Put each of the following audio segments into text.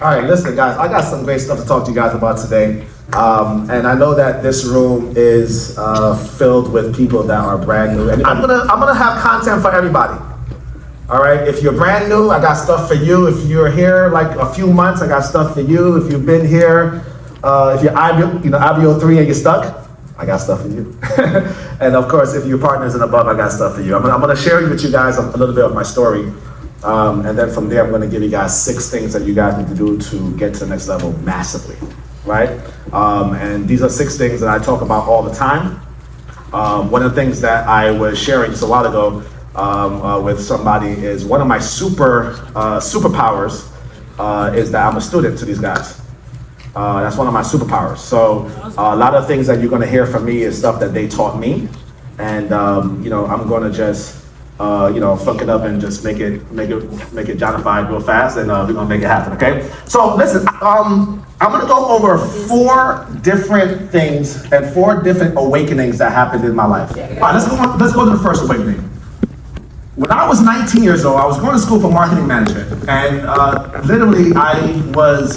All right, listen, guys. I got some great stuff to talk to you guys about today, and I know that this room is filled with people that are brand new, and I'm gonna have content for everybody. All right, if you're brand new, I got stuff for you. If you're here like a few months, I got stuff for you. If you've been here, if you're IBO 3 and you're stuck, I got stuff for you. And of course, if you're partners and above, I got stuff for you. I'm gonna share with you guys a little bit of my story. And then from there, I'm going to give you guys 6 things that you guys need to do to get to the next level massively, right? And these are 6 things that I talk about all the time. One of the things that I was sharing just a while ago with somebody is one of my superpowers is that I'm a student to these guys. That's one of my superpowers. So a lot of things that you're going to hear from me is stuff that they taught me, and I'm going to just fuck it up and just make it Johnified real fast, and we're gonna make it happen, okay? So listen, I'm gonna go over 4 different things and 4 different awakenings that happened in my life. All right, let's go to the first awakening. When I was 19 years old, I was going to school for marketing management, and literally I was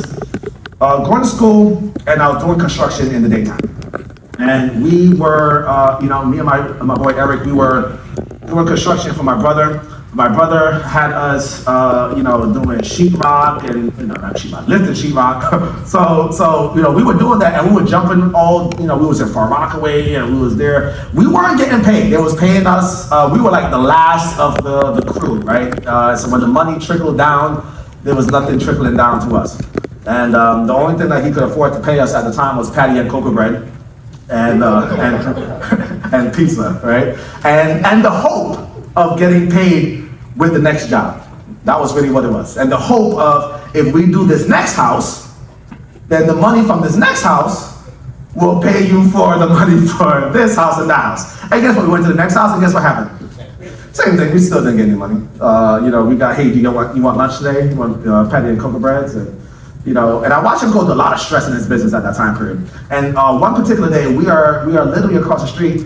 going to school and I was doing construction in the daytime. And we were, me and my boy Eric, we were doing construction for my brother. My brother had us, doing sheetrock and, not sheetrock, lifting sheetrock. so, we were doing that, and we were jumping we was in Far Rockaway, and we was there. We weren't getting paid. They was paying us. We were like the last of the crew, right? So when the money trickled down, there was nothing trickling down to us. And the only thing that he could afford to pay us at the time was patty and cocoa bread. And pizza, right? And the hope of getting paid with the next job. That was really what it was. And the hope of, if we do this next house, then the money from this next house will pay you for the money for this house and that house. And guess what? We went to the next house, and guess what happened? Same thing. We still didn't get any money. We got, hey, you want lunch today? You want patty and cocoa breads? And I watched him go through a lot of stress in his business at that time period. And one particular day, we are literally across the street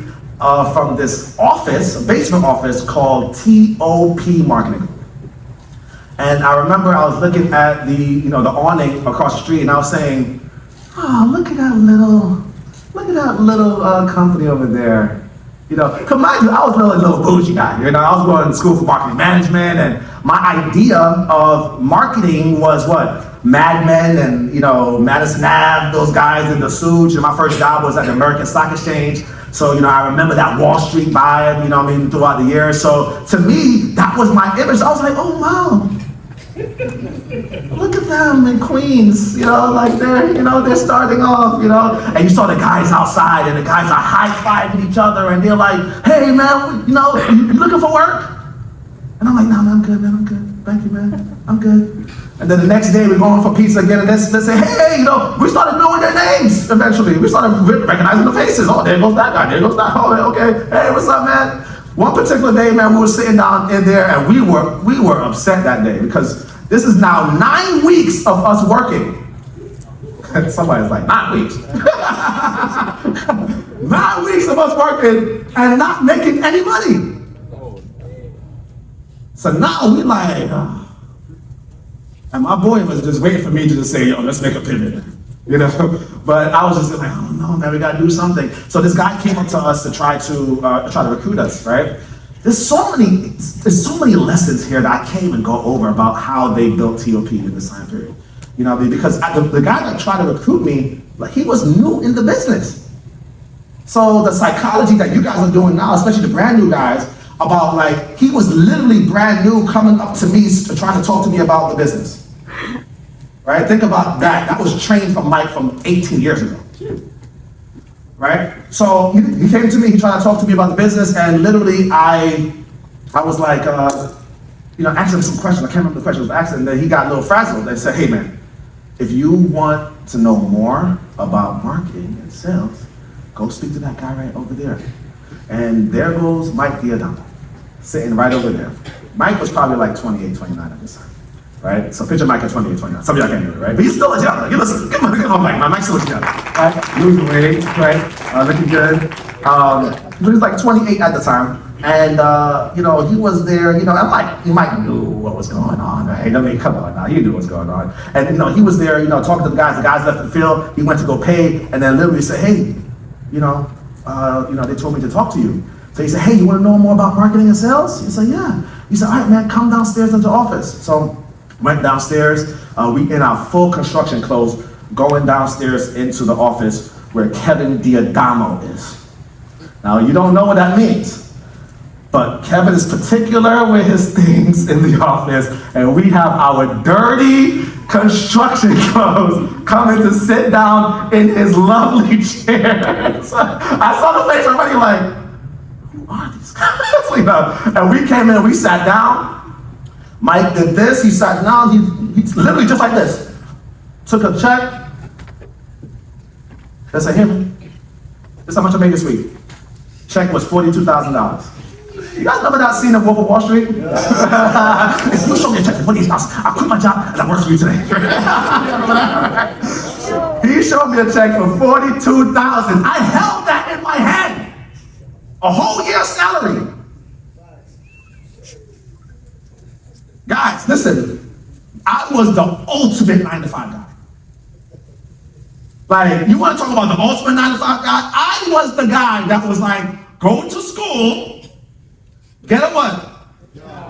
from this office, a basement office called TOP Marketing. And I remember I was looking at the awning across the street, and I was saying, "Oh, look at that little company over there." Cause mind you, I was a little bougie guy. I was going to school for marketing management, and my idea of marketing was what? Mad Men and Madison Ave, those guys in the suits. My first job was at the American Stock Exchange, so I remember that Wall Street vibe. Throughout the years. So to me, that was my image. I was like, oh wow, look at them in Queens. They're starting off. And you saw the guys outside, and the guys are high-fiving each other, and they're like, hey man, you looking for work? And I'm like, no, man, I'm good, man, I'm good. Thank you, man, I'm good. And then the next day we're going for pizza again, and they say, hey, we started knowing their names eventually. We started recognizing the faces. Oh, there goes that guy, there goes that, oh, okay, hey, what's up, man? One particular day, man, we were sitting down in there, and we were upset that day, because this is now 9 weeks of us working. Somebody's like, 9 weeks? 9 weeks of us working and not making any money. So now we like, and my boy was just waiting for me to just say, yo, let's make a pivot, But I was just like, oh no, man, we gotta do something. So this guy came up to us to try to recruit us, right? There's so many lessons here that I can't even go over about how they built TOP in this time period. Because the guy that tried to recruit me, like, he was new in the business. So the psychology that you guys are doing now, especially the brand new guys, about like, he was literally brand new coming up to me trying to talk to me about the business. Right? Think about that. That was trained from Mike from 18 years ago. Right? So he came to me, he tried to talk to me about the business, and literally I was like, asking him some questions. I can't remember the question I was asking, and then he got a little frazzled. They said, hey man, if you want to know more about marketing and sales, go speak to that guy right over there. And there goes Mike Diodamo, sitting right over there. Mike was probably like 28, 29 at this time, right? So picture Mike at 28, 29. Some of y'all can't do it, right? But he's still a young. You listen, give him Mike. My Mike's still a young, right? Losing weight, right? Looking good. He was like 28 at the time. And, he was there, I'm like, he might knew what was going on, right? I mean, come on now, he knew what was going on. And, he was there, talking to the guys left the field, he went to go pay, and then literally said, hey, they told me to talk to you. So he said, hey, you want to know more about marketing and sales? He said, yeah. He said, all right, man, come downstairs into the office. So went downstairs, we in our full construction clothes, going downstairs into the office where Kevin Diadamo is. Now, you don't know what that means, but Kevin is particular with his things in the office, and we have our dirty construction clothes coming to sit down in his lovely chair. So I saw the face of everybody like, who are these guys? And we came in and we sat down. Mike did this, he sat down, he's literally just like this. Took a check. They said, here, this is how much I made this week. Check was $42,000. You guys remember that scene of Wolf of Wall Street? Yeah. You show me a check for $48,000. I quit my job and I work for you today. He showed me a check for $42,000. I held that in my hand. A whole year's salary. Guys, listen. I was the ultimate 9-to-5 guy. Like, you want to talk about the ultimate 9-to-5 guy? I was the guy that was like, go to school, get a what?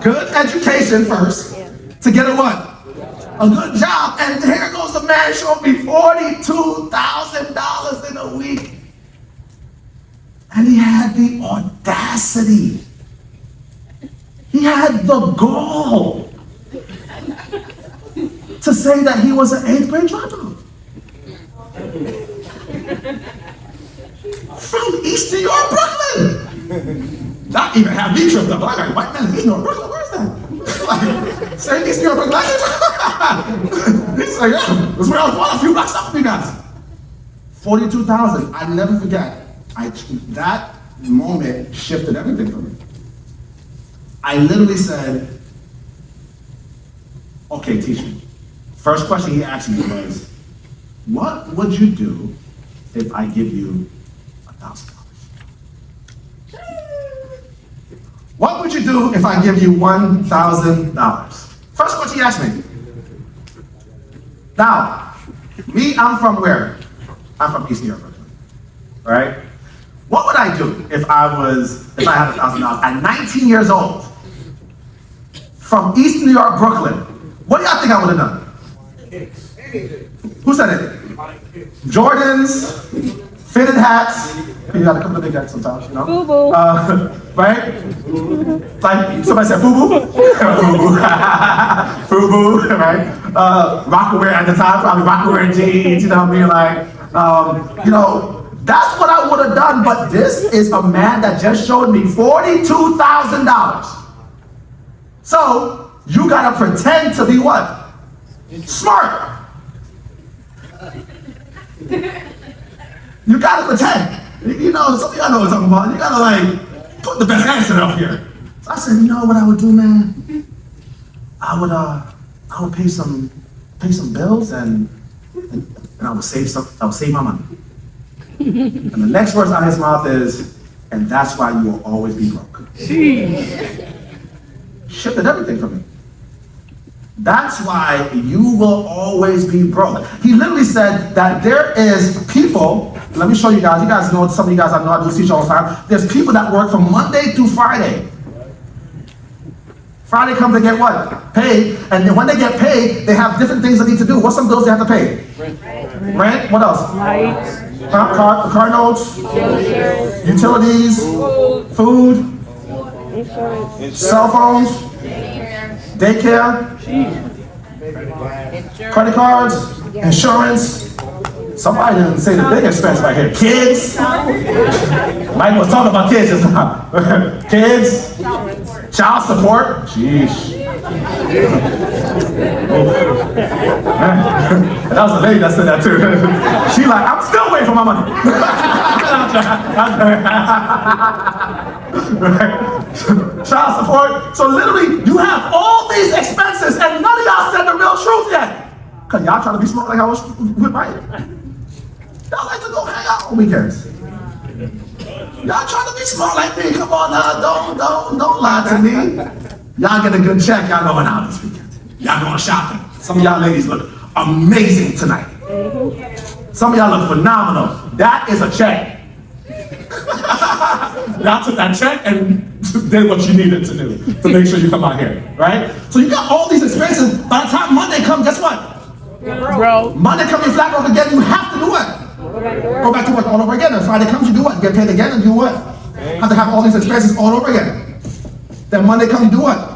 Good education first, to get a what? A good job. And here goes the man showing me $42,000 in a week. And he had the audacity. He had the gall to say that he was an 8th grade dropout. From East New York, Brooklyn. Not even have me tripped up. I got white man in East New York, Brooklyn. Where's that? Like, say East New York, Brooklyn. He's like, yeah, that's where I was born. A few blocks up from you guys. 42,000. I never forget. That moment shifted everything for me. I literally said, okay, teach me. First question he asked me was, what would you do if I give you $1,000? What would you do if I give you $1,000? First question he asked me. Now, me, I'm from where? I'm from East New York, Brooklyn, right? What would I do if I had $1,000 at 19 years old from East New York, Brooklyn? What do y'all think I would have done? Who said it? Jordans, fitted hats. You got a couple of big hats sometimes, FUBU. Right? Like somebody said FUBU. FUBU. FUBU, right? Rockaware at the time, probably Rockaware jeans. You know what I mean? Like, that's what I would have done. But this is a man that just showed me $42,000. So you gotta pretend to be what? Smart. You gotta pretend. Some of y'all know what I'm talking about. You gotta like put the best answer up here. So I said, you know what I would do, man? I would pay some bills and I would save my money. And the next words out of his mouth is, and that's why you will always be broke. Shifted everything for me. That's why you will always be broke. He literally said that there is people, let me show you guys know, some of you guys I know I do teach all the time, there's people that work from Monday through Friday. Friday comes to get what? Paid, and then when they get paid, they have different things they need to do. What's some bills they have to pay? Rent? What else? Lights. Car notes? Utilities? Food? Insurance. Cell phones? Daycare? Credit cards? Insurance? Somebody didn't say the big expense right here. Kids? Mike was talking about kids just now. Kids? Child support? Sheesh. That was a lady that said that too. She like, I'm still waiting for my money. Child support. So literally, you have all these expenses and none of y'all said the real truth yet. Cause y'all trying to be smart like I was with Mike. Y'all like to go hang out on weekends. Y'all trying to be smart like me. Come on now, don't lie to me. Y'all get a good check, y'all going out this weekend. Y'all going shopping. Some of y'all ladies look amazing tonight. Some of y'all look phenomenal. That is a check. Y'all took that check and did what you needed to do to make sure you come out here, right? So you got all these experiences. By the time Monday comes, guess what? Bro. Monday comes, you flat over again, you have to do what? Go back to work all over again. And Friday comes, you do what? Get paid again and do what? Have to have all these experiences all over again. Then Monday comes, you do what?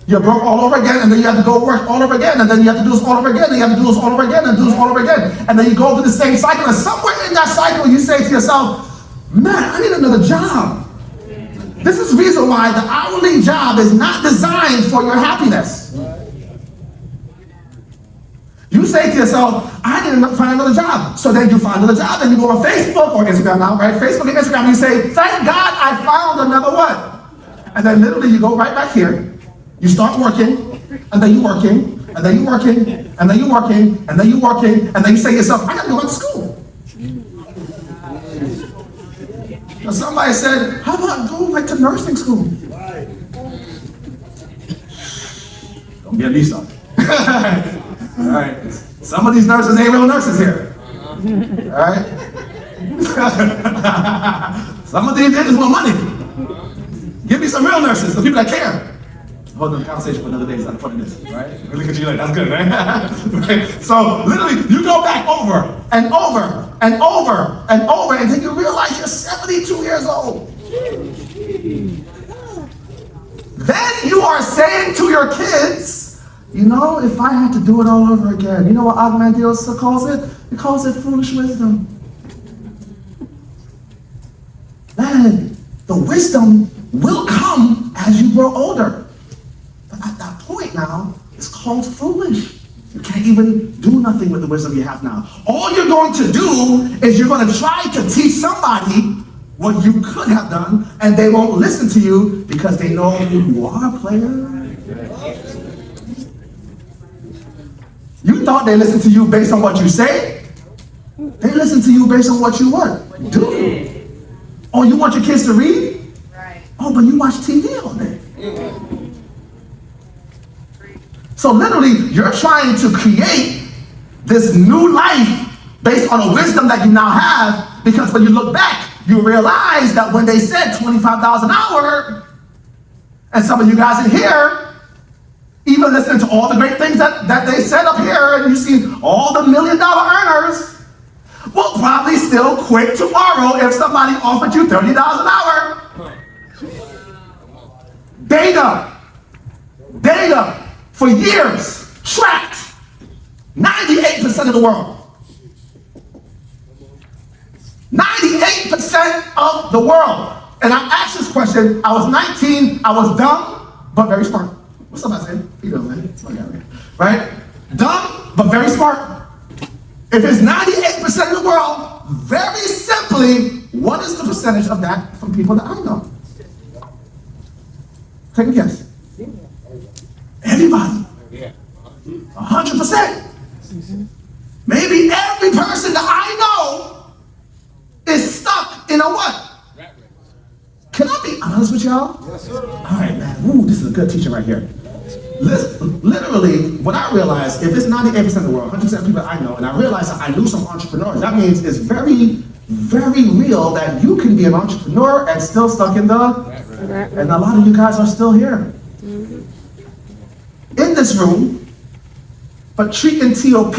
You're broke all over again, and then you have to go work all over again, and then you have to do this all over again, and you have to do this all over again, and do this all over again. And then you go through the same cycle, and somewhere in that cycle, you say to yourself, man, I need another job. This is the reason why the hourly job is not designed for your happiness. You say to yourself, I need to find another job. So then you find another job, and you go on Facebook or Instagram now, right? Facebook and Instagram, and you say, thank God I found another one. And then literally you go right back here, you start working, and then you're working, and then you're working, and then you're working, and then you're working, and then you say to yourself, I gotta go back to school. Now somebody said, how about go like to nursing school? Don't get me started. All right. Some of these nurses ain't real nurses here. All right. Some of these they just want money. Give me some real nurses, the people that care. Hold on, conversation for another day. It's not funny this, right? Look at you like, that's good, right? Right? So literally, you go back over and over and over and over until you realize you're 72 years old. Then you are saying to your kids, you know, if I had to do it all over again, you know what Dios calls it? He calls it foolish wisdom. Man, the wisdom will come as you grow older. But at that point now, it's called foolish. You can't even do nothing with the wisdom you have now. All you're going to do is you're going to try to teach somebody what you could have done, and they won't listen to you because they know who you are, player. You thought they listened to you based on what you say? They listen to you based on what you what? Do. Oh, you want your kids to read? Right. Oh, but you watch TV all day. So literally, you're trying to create this new life based on a wisdom that you now have, because when you look back, you realize that when they said $25 an hour, and some of you guys in here, even listening to all the great things that they said up here, and you see all the $1 million earners, will probably still quit tomorrow if somebody offered you $30 an hour. Data for years tracked 98% of the world. 98% of the world. And I asked this question, I was 19, I was dumb, but very smart. What's up, I said? You know, man, it's my guy, right? Dumb, but very smart. If it's 98% of the world, very simply, what is the percentage of that from people that I know? Take a guess. Everybody. 100%. Maybe every person that I know is stuck in a what? Can I be honest with y'all? Yes, sir. All right, man. Ooh, this is a good teaching right here. Literally, what I realized, if it's 98% of the world, 100% of people I know, and I realized that I knew some entrepreneurs, that means it's very, very real that you can be an entrepreneur and still stuck in the, and a lot of you guys are still here. In this room, but treating TOP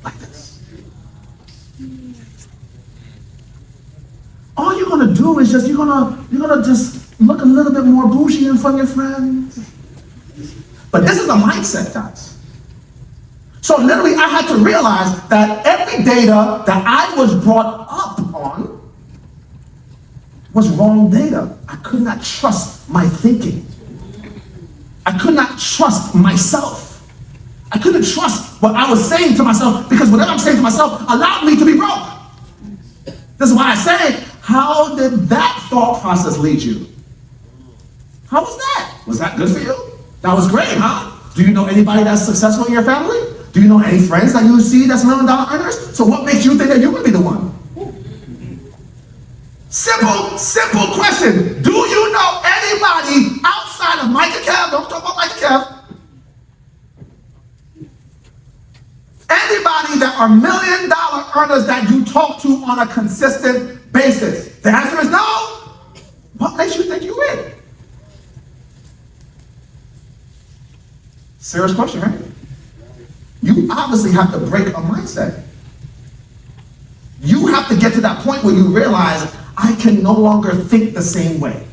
like this. All you're gonna do is you're gonna just look a little bit more bougie in front of your friends. But this is a mindset, guys. So literally, I had to realize that every data that I was brought up on was wrong data. I could not trust my thinking. I could not trust myself. I couldn't trust what I was saying to myself, because whatever I'm saying to myself allowed me to be broke. This is why I say, how did that thought process lead you? How was that? Was that good for you? That was great, huh? Do you know anybody that's successful in your family? Do you know any friends that you see that's $1 million earners? So what makes you think that you're gonna be the one? Simple question. Do you know anybody outside of Mike and Kev? Don't talk about Mike and Kev. Anybody that are $1 million earners that you talk to on a consistent basis? The answer is no. What makes you think you rich? Serious question, right? You obviously have to break a mindset. You have to get to that point where you realize, I can no longer think the same way.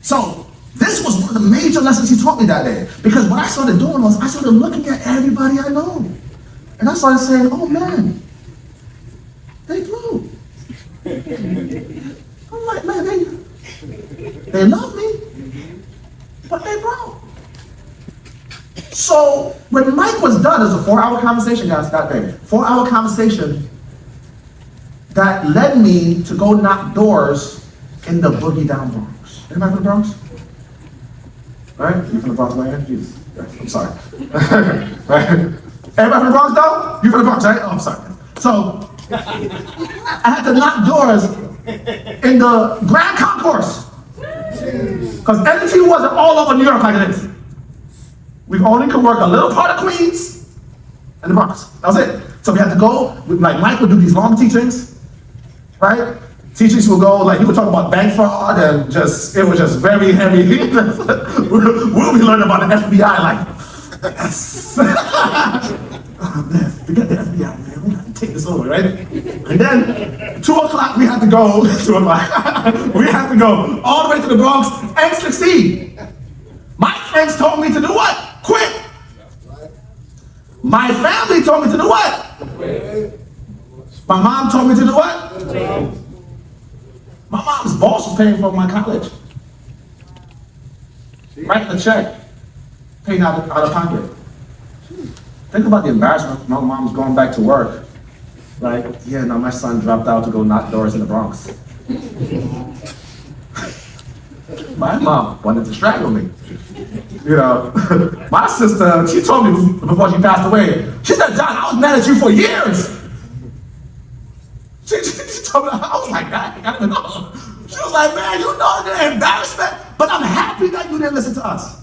So, this was one of the major lessons he taught me that day. Because what I started doing was, I started looking at everybody I know. And I started saying, oh man, they blew. I'm like, man, they love me, but they broke. So when Mike was done, it was a 4-hour conversation, guys, that day. 4-hour conversation that led me to go knock doors in the boogie down Bronx. Anybody from the Bronx? All right, you from the Bronx, man? Jesus, I'm sorry. Right? Everybody from the Bronx, though? You from the Bronx, right? Oh, I'm sorry. So I had to knock doors in the Grand Concourse. Because NT wasn't all over New York like it is. We only could work a little part of Queens and the Bronx. That was it. So we had to go, like Mike would do these long teachings, right? Teachings would go, like he would talk about bank fraud and it was just very heavy. We'll be learning about the FBI, like, yes. Oh man, forget the FBI, man. We gotta take this over, right? And then 2 o'clock we had to go, 2 o'clock, we had to go all the way to the Bronx and succeed. My friends told me to do what? Quit. My family told me to do what? My mom told me to do what? My mom's boss was paying for my college. Writing a check, paying out of pocket. Think about the embarrassment. My mom's going back to work. Like, yeah, no, my son dropped out to go knock doors in the Bronx. My mom wanted to strangle me. You know, my sister, she told me before she passed away, she said, John, I was mad at you for years. She told me, I was like, I don't even know. She was like, man, you know the embarrassment, but I'm happy that you didn't listen to us.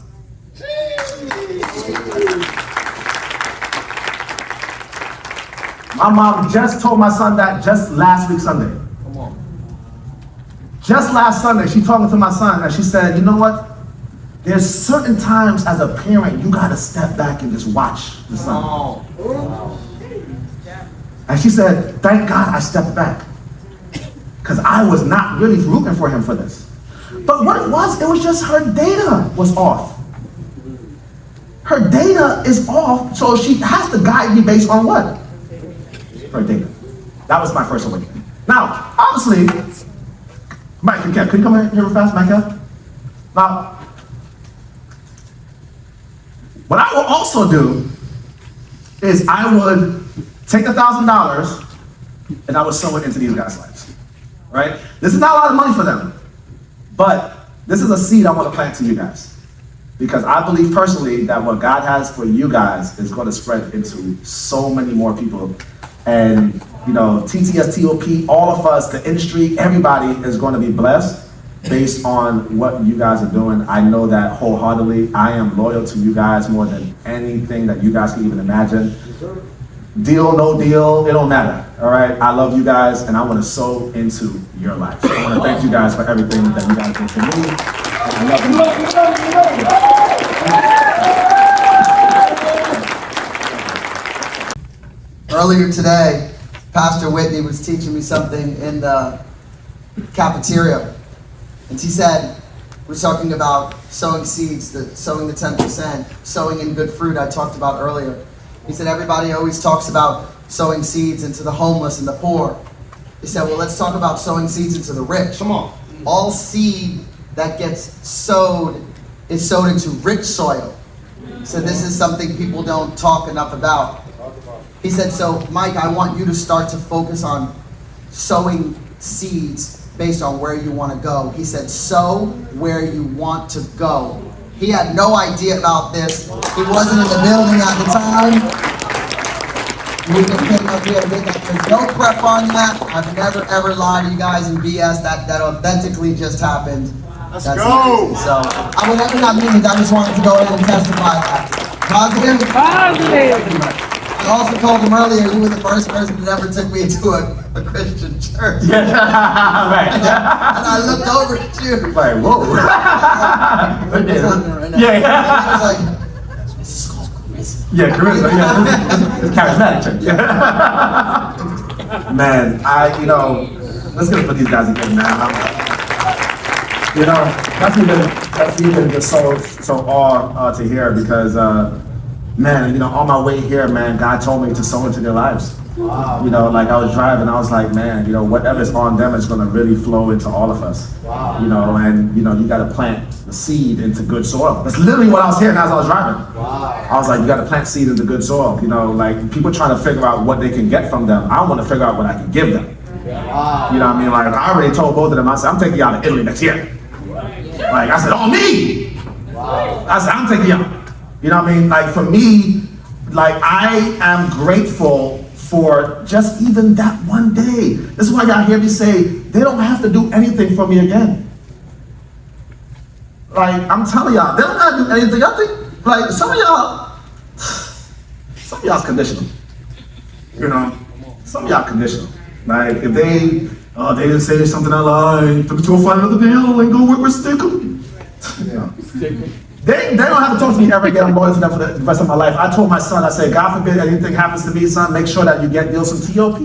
My mom just told my son that just last week Sunday. Come on. Just last Sunday, she talking to my son and she said, you know what? There's certain times as a parent, you gotta step back and just watch the son. Oh. And she said, thank God I stepped back. Because I was not really rooting for him for this. But what it was just her data was off. Her data is off, so she has to guide me based on what? Her data. That was my first awakening. Now, obviously, Mike and Kev, can you come here real fast, Mike? Now, what I will also do is I would take $1,000 and I would sow it into these guys' lives, right? This is not a lot of money for them, but this is a seed I want to plant to you guys. Because I believe personally that what God has for you guys is going to spread into so many more people. And, you know, TTS, TOP, all of us, the industry, everybody is going to be blessed based on what you guys are doing. I know that wholeheartedly. I am loyal to you guys more than anything that you guys can even imagine. Deal, no deal, it don't matter. All right, I love you guys and I want to sow into your life. I want to thank you guys for everything that you guys do for me. I love you. Earlier today, Pastor Whitney was teaching me something in the cafeteria. And he said, we're talking about sowing seeds, sowing the 10%, sowing in good fruit I talked about earlier. He said, everybody always talks about sowing seeds into the homeless and the poor. He said, well, let's talk about sowing seeds into the rich. Come on. All seed that gets sowed is sowed into rich soil. So this is something people don't talk enough about. He said, so Mike, I want you to start to focus on sowing seeds based on where you want to go. He said, sow where you want to go. He had no idea about this. He wasn't in the building at the time. We just came up here and did that. There's no prep on that. I've never ever lied to you guys in BS. That authentically just happened. Let's That's go. amazing. So, whatever that means, I just wanted to go ahead and testify that. Positive? Positive. I also told him earlier, you were the first person that ever took me into a Christian church. Right. And I looked over at you. Like, whoa. Yeah. Yeah. I was like, this is called charisma. Yeah, charisma. Yeah, it's charismatic church. Yeah. Man, let's get it for these guys again, man. That's even just so awe to hear because, man, on my way here, man, God told me to sow into their lives. Wow. Like I was driving, I was like, man, whatever's on them is going to really flow into all of us. Wow. And you got to plant the seed into good soil. That's literally what I was hearing as I was driving. Wow. I was like, you got to plant seed into good soil. Like people trying to figure out what they can get from them. I want to figure out what I can give them. Wow. You know what I mean? Like I already told both of them, I said, I'm taking you out to Italy next year. Like I said, oh me! Wow. I said, I'm taking you out. You know what I mean? Like for me, like I am grateful for just even that one day. This is why y'all hear me say, they don't have to do anything for me again. Like I'm telling y'all, they don't have to do anything. I think like some of y'all's conditional. Some of y'all conditional. Like if they didn't say something I like, took me to a fight another deal and go with Stickle. They don't have to talk to me ever again. I'm loyal to them for the rest of my life. I told my son, I said, God forbid anything happens to me, son, make sure that you get deals from TOP.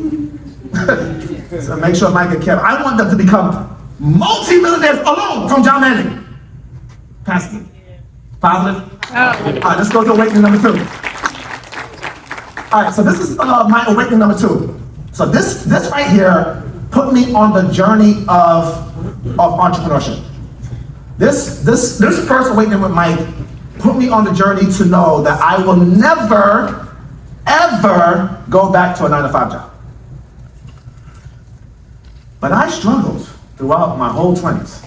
So make sure Mike and Kev. I want them to become multi-millionaires alone from Jon Manning. Pastor. Positive? All right, let's go to awakening number 2. All right, so this is my awakening number 2. So this right here put me on the journey of entrepreneurship. This first awakening with Mike put me on the journey to know that I will never, ever go back to a 9-to-5 job. But I struggled throughout my whole 20s.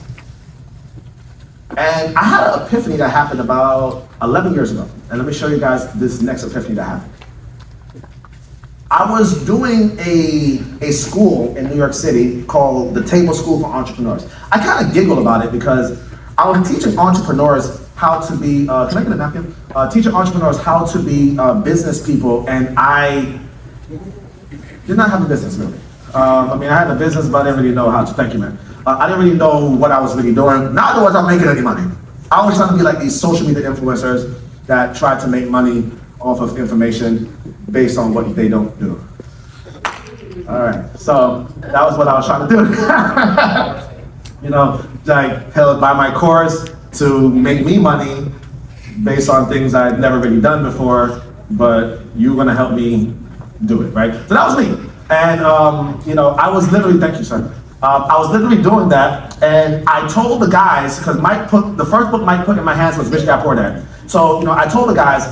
And I had an epiphany that happened about 11 years ago. And let me show you guys this next epiphany that happened. I was doing a school in New York City called the Table School for Entrepreneurs. I kind of giggle about it because I was teaching entrepreneurs how to be, can I get a napkin? Teaching entrepreneurs how to be business people, and I did not have a business really. I had a business, but I didn't really know how to, thank you, man. I didn't really know what I was really doing. Neither was I making any money. I was trying to be like these social media influencers that try to make money off of information based on what they don't do. All right, so that was what I was trying to do. Like held by my course to make me money based on things I'd never really done before, but you're gonna help me do it, right? So that was me. And I was literally, thank you, sir. I was literally doing that, and I told the guys, because the first book Mike put in my hands was Rich Dad Poor Dad. So, I told the guys,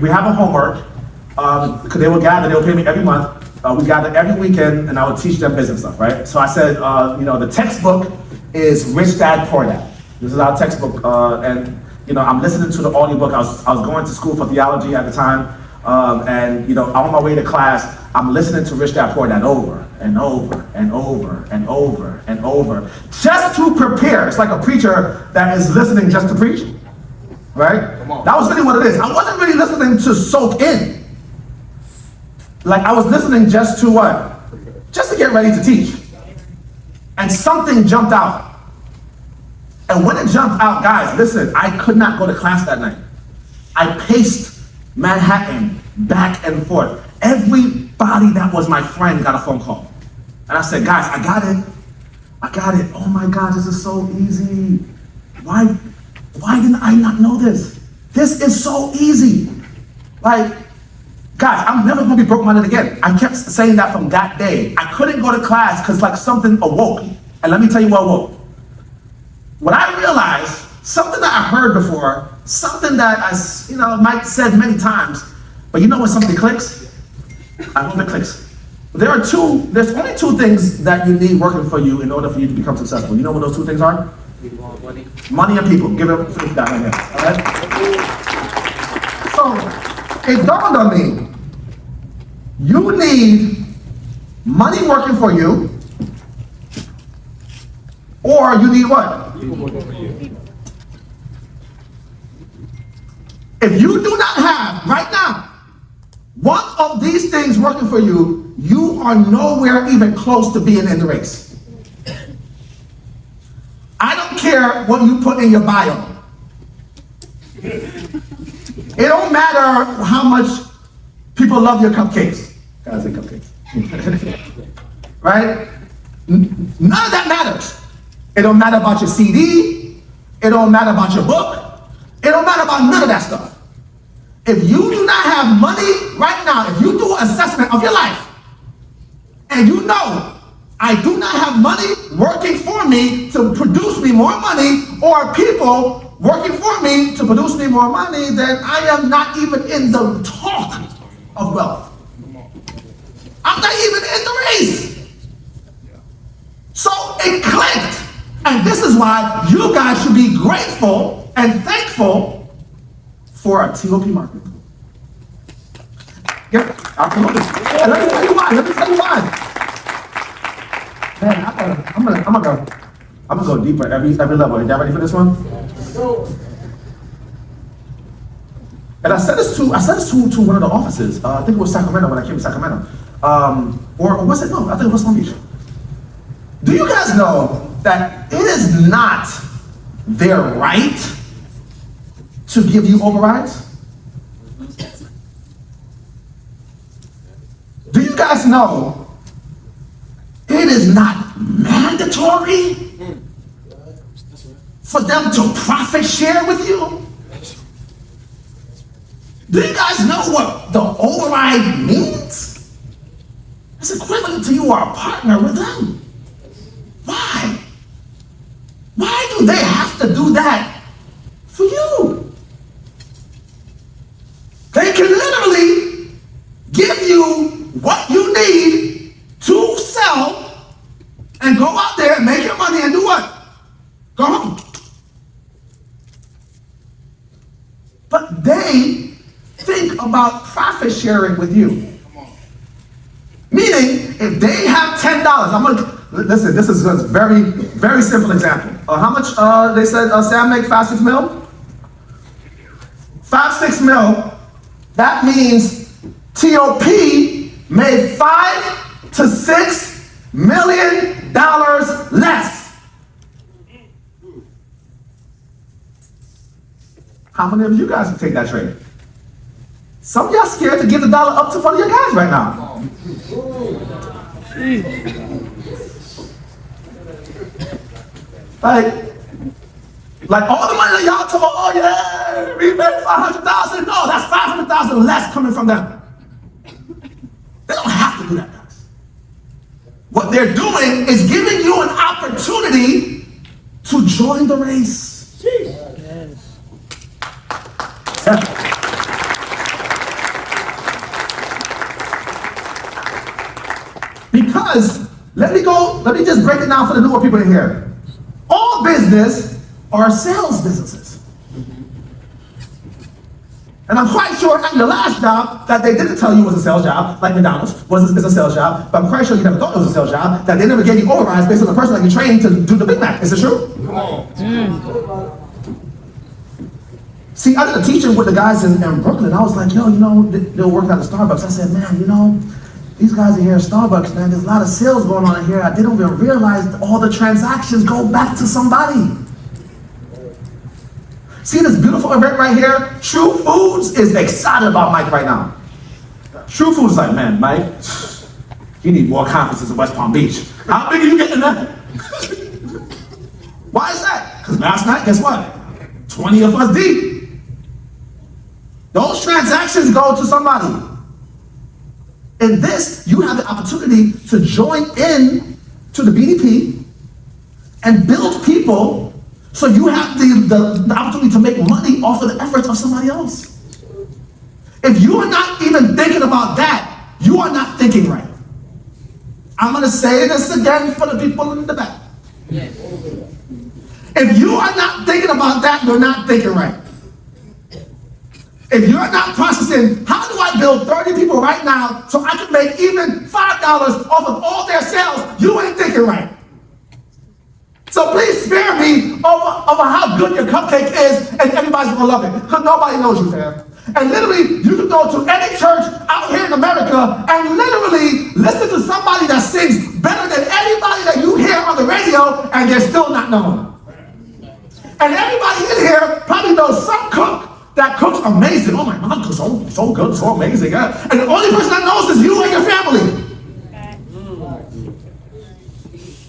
we have a homework, because they will gather, they'll pay me every month. We gather every weekend, and I would teach them business stuff, right? So I said, the textbook is Rich Dad Poor Dad. This is our textbook, and I'm listening to the audiobook. I was going to school for theology at the time, and on my way to class, I'm listening to Rich Dad Poor Dad over and over and over and over and over, just to prepare. It's like a preacher that is listening just to preach, right? That was really what it is. I wasn't really listening to soak in. Like I was listening just to what? Just to get ready to teach. And something jumped out. And when it jumped out, guys, listen, I could not go to class that night. I paced Manhattan back and forth. Everybody that was my friend got a phone call. And I said, guys, I got it. I got it. Oh my God, this is so easy. Why didn't I not know this? This is so easy. Like, guys, I'm never gonna be broke-minded again. I kept saying that from that day. I couldn't go to class because like something awoke. And let me tell you what awoke. When I realized something that I heard before, something that I, Mike said many times, but when something clicks, I hope it clicks. There's only 2 things that you need working for you in order for you to become successful. You know what those 2 things are? Money and people. Give it that right here, all right? So, it dawned on me You need money working for you, or you need what? If you do not have, right now, one of these things working for you, you are nowhere even close to being in the race. I don't care what you put in your bio. It don't matter how much people love your cupcakes. Gotta say cupcakes. Right? None of that matters. It don't matter about your CD. It don't matter about your book. It don't matter about none of that stuff. If you do not have money right now, if you do an assessment of your life, and you know, I do not have money working for me to produce me more money, or people working for me to produce me more money, then I am not even in the talk of wealth. I'm not even in the race. So it clicked. And this is why you guys should be grateful and thankful for a TOP market. Yeah, absolutely. And let me tell you why. Man, I'm gonna go deeper every level. Are y'all ready for this one? And I said this to one of the offices. I think it was Sacramento when I came to Sacramento. Or was it? No, I think it was Long Beach. Do you guys know that it is not their right to give you overrides? Do you guys know it is not mandatory for them to profit share with you? Do you guys know what the override means? It's equivalent to you are a partner with them. Why? Why do they have to do that for you? They can literally give you what you need to sell and go out there and make your money and do what? Go home. But they think about profit sharing with you. Meaning, if they have $10, listen, this is a very, very simple example. How much they said Sam make 5-6 mil? 5-6 mil, that means TOP made $5 to $6 million less. How many of you guys would take that trade? Some of y'all scared to give the dollar up to one of your guys right now. Like all the money that y'all told, oh yeah, we made $500,000. No, that's $500,000 less coming from them. They don't have to do that, guys. What they're doing is giving you an opportunity to join the race. Yes. Because, let me just break it down for the newer people in here. All business are sales businesses. And I'm quite sure at your last job that they didn't tell you was a sales job, like McDonald's is a sales job, but I'm quite sure you never thought it was a sales job, that they never gave you overrides based on the person that you trained to do the Big Mac. Is it true? See, I did a teaching with the guys in Brooklyn. I was like, yo, they were working at the Starbucks. I said, man, these guys are here at Starbucks, man, there's a lot of sales going on in here. They don't even realize that all the transactions go back to somebody. See this beautiful event right here? True Foods is excited about Mike right now. True Foods is like, man, Mike, you need more conferences in West Palm Beach. How big are you getting that? Why is that? Because last night, guess what? 20 of us deep. Those transactions go to somebody. In this, you have the opportunity to join in to the BDP and build people, so you have the opportunity to make money off of the efforts of somebody else. If you are not even thinking about that, you are not thinking right. I'm going to say this again for the people in the back. Yes. If you are not thinking about that, you're not thinking right. If you're not processing, how do I build 30 people right now so I can make even $5 off of all their sales? You ain't thinking right. So please spare me over how good your cupcake is and everybody's gonna love it. Because nobody knows you, fam. And literally, you can go to any church out here in America and literally listen to somebody that sings better than anybody that you hear on the radio, and they're still not known. And everybody in here probably knows some cook that cooks amazing. Oh, my mom cooks so good, so amazing. And the only person that knows is you and your family.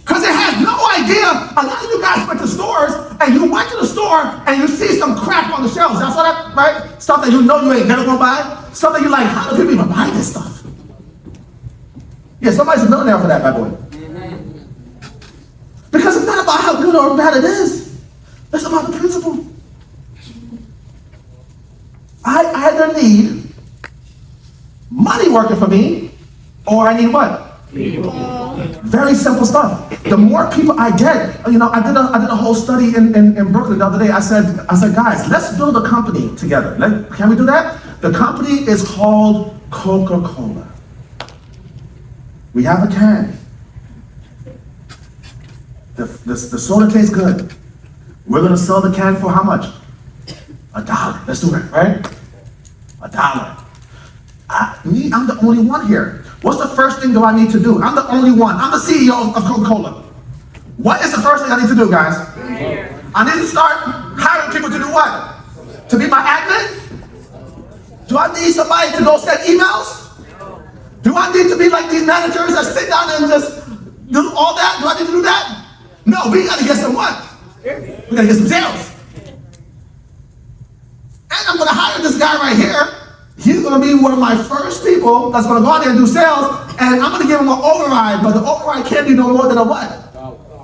Because it has no idea. A lot of you guys went to stores and you went to the store and you see some crap on the shelves. Y'all saw that, right? Stuff that you know you ain't never gonna buy. Stuff that you're like, how do people even buy this stuff? Yeah, somebody's a millionaire for that, my boy. Because it's not about how good or bad it is. It's about the principle. I either need money working for me, or I need what? Very simple stuff. The more people I get, I did a whole study in Brooklyn the other day. I said, guys, let's build a company together. Can we do that? The company is called Coca-Cola. We have a can. The soda tastes good. We're gonna sell the can for how much? $1. Let's do it, right? $1. I'm the only one here. What's the first thing do I need to do? I'm the only one. I'm the CEO of Coca-Cola. What is the first thing I need to do, guys? I need to start hiring people to do what? To be my admin? Do I need somebody to go send emails? Do I need to be like these managers that sit down and just do all that? Do I need to do that? No, we gotta get some what? We gotta get some sales. And I'm gonna hire this guy right here. He's gonna be one of my first people that's gonna go out there and do sales, and I'm gonna give him an override, but the override can't be no more than a what?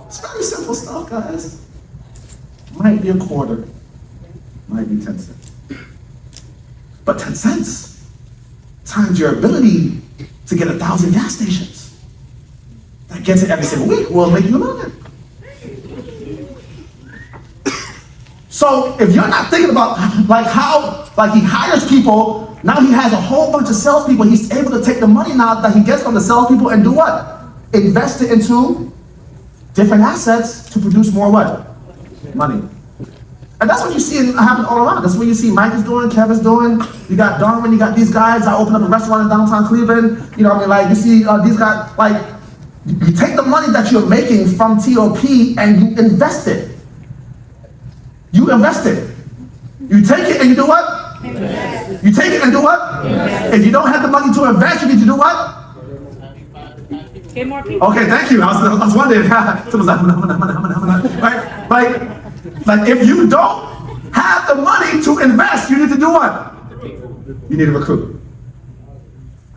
It's very simple stuff, guys. Might be a quarter, might be 10 cents. But 10 cents times your ability to get 1,000 gas stations that gets it every single week will make you a millionaire. So if you're not thinking about how he hires people, now he has a whole bunch of salespeople. He's able to take the money now that he gets from the salespeople and do what? Invest it into different assets to produce more what? Money. And that's what you see happen all around. That's what you see Mike is doing, Kevin's doing. You got Darwin, you got these guys. I opened up a restaurant in downtown Cleveland. You know what I mean? Like you see these guys, like you take the money that you're making from TOP and you invest it. You invest it. You take it and you do what? Invest. You take it and do what? Invest. If you don't have the money to invest, you need to do what? Get more people. Okay, thank you. I was wondering. Like if you don't have the money to invest, you need to do what? You need to recruit.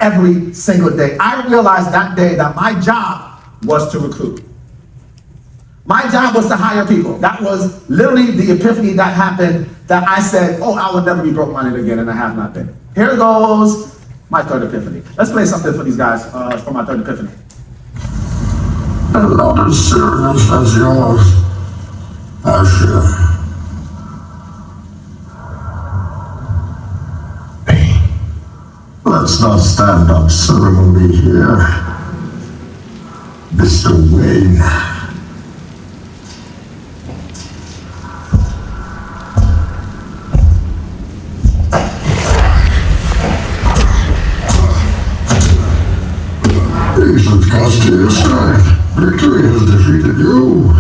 Every single day. I realized that day that my job was to recruit. My job was to hire people. That was literally the epiphany that happened, that I said, oh, I will never be broke-minded again, and I have not been. Here goes my third epiphany. Let's play something for these guys for my third epiphany. I'm not as serious as yours, Asher. Let's not stand on ceremony here, Mr. Wayne. Patience cost you your side. Victory has defeated you.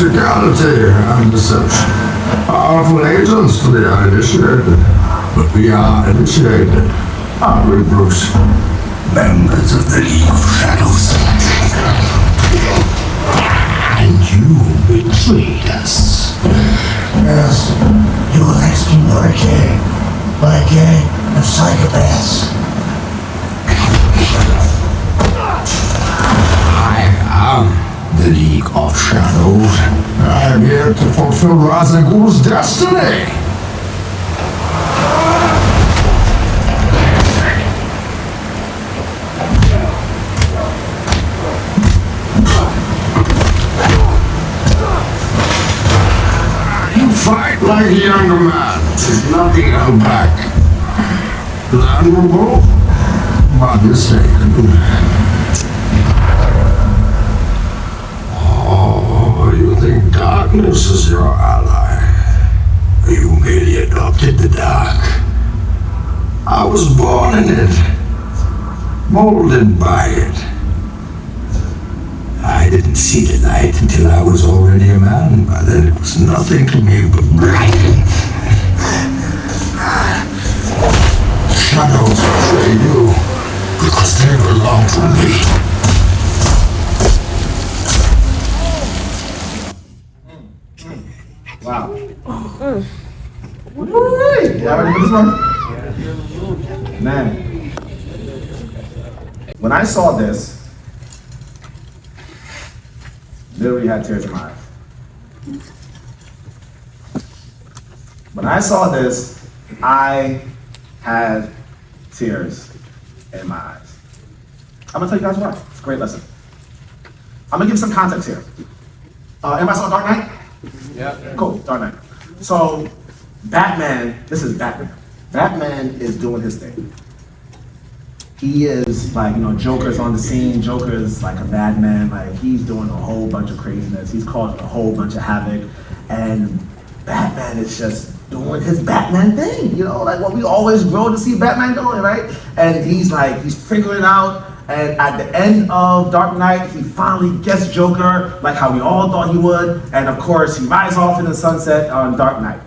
practicality and deception. Powerful agents to the uninitiated, but we are initiated, aren't we, Bruce? Members of the League of Shadows. And you betrayed us. Yes, you were asking for a gang. By a gang of psychopaths. I am the League of Shadows. I am here to fulfill Ra's al Ghul's destiny. You fight like a younger man. There's nothing held back. Admirable, but mistaken. Oh, you think darkness is your ally? You merely adopted the dark. I was born in it, molded by it. I didn't see the light until I was already a man. By then it was nothing to me but bright. Shadows betray you because they belong to me. Wow. Woo-wee. Y'all ready for this one? Man. When I saw this, literally had tears in my eyes. When I saw this, I had tears in my eyes. I'm gonna tell you guys why. It's a great lesson. I'm gonna give some context here. Anybody saw Dark Knight? Yeah. Cool, Dark Knight. So, Batman, this is Batman. Batman is doing his thing. He is like, Joker's on the scene. Joker is like a madman. Like, he's doing a whole bunch of craziness. He's causing a whole bunch of havoc. And Batman is just doing his Batman thing, like what we always grow to see Batman doing, right? And he's figuring out, and at the end of Dark Knight, he finally gets Joker, like how we all thought he would, and of course, he rides off in the sunset on Dark Knight.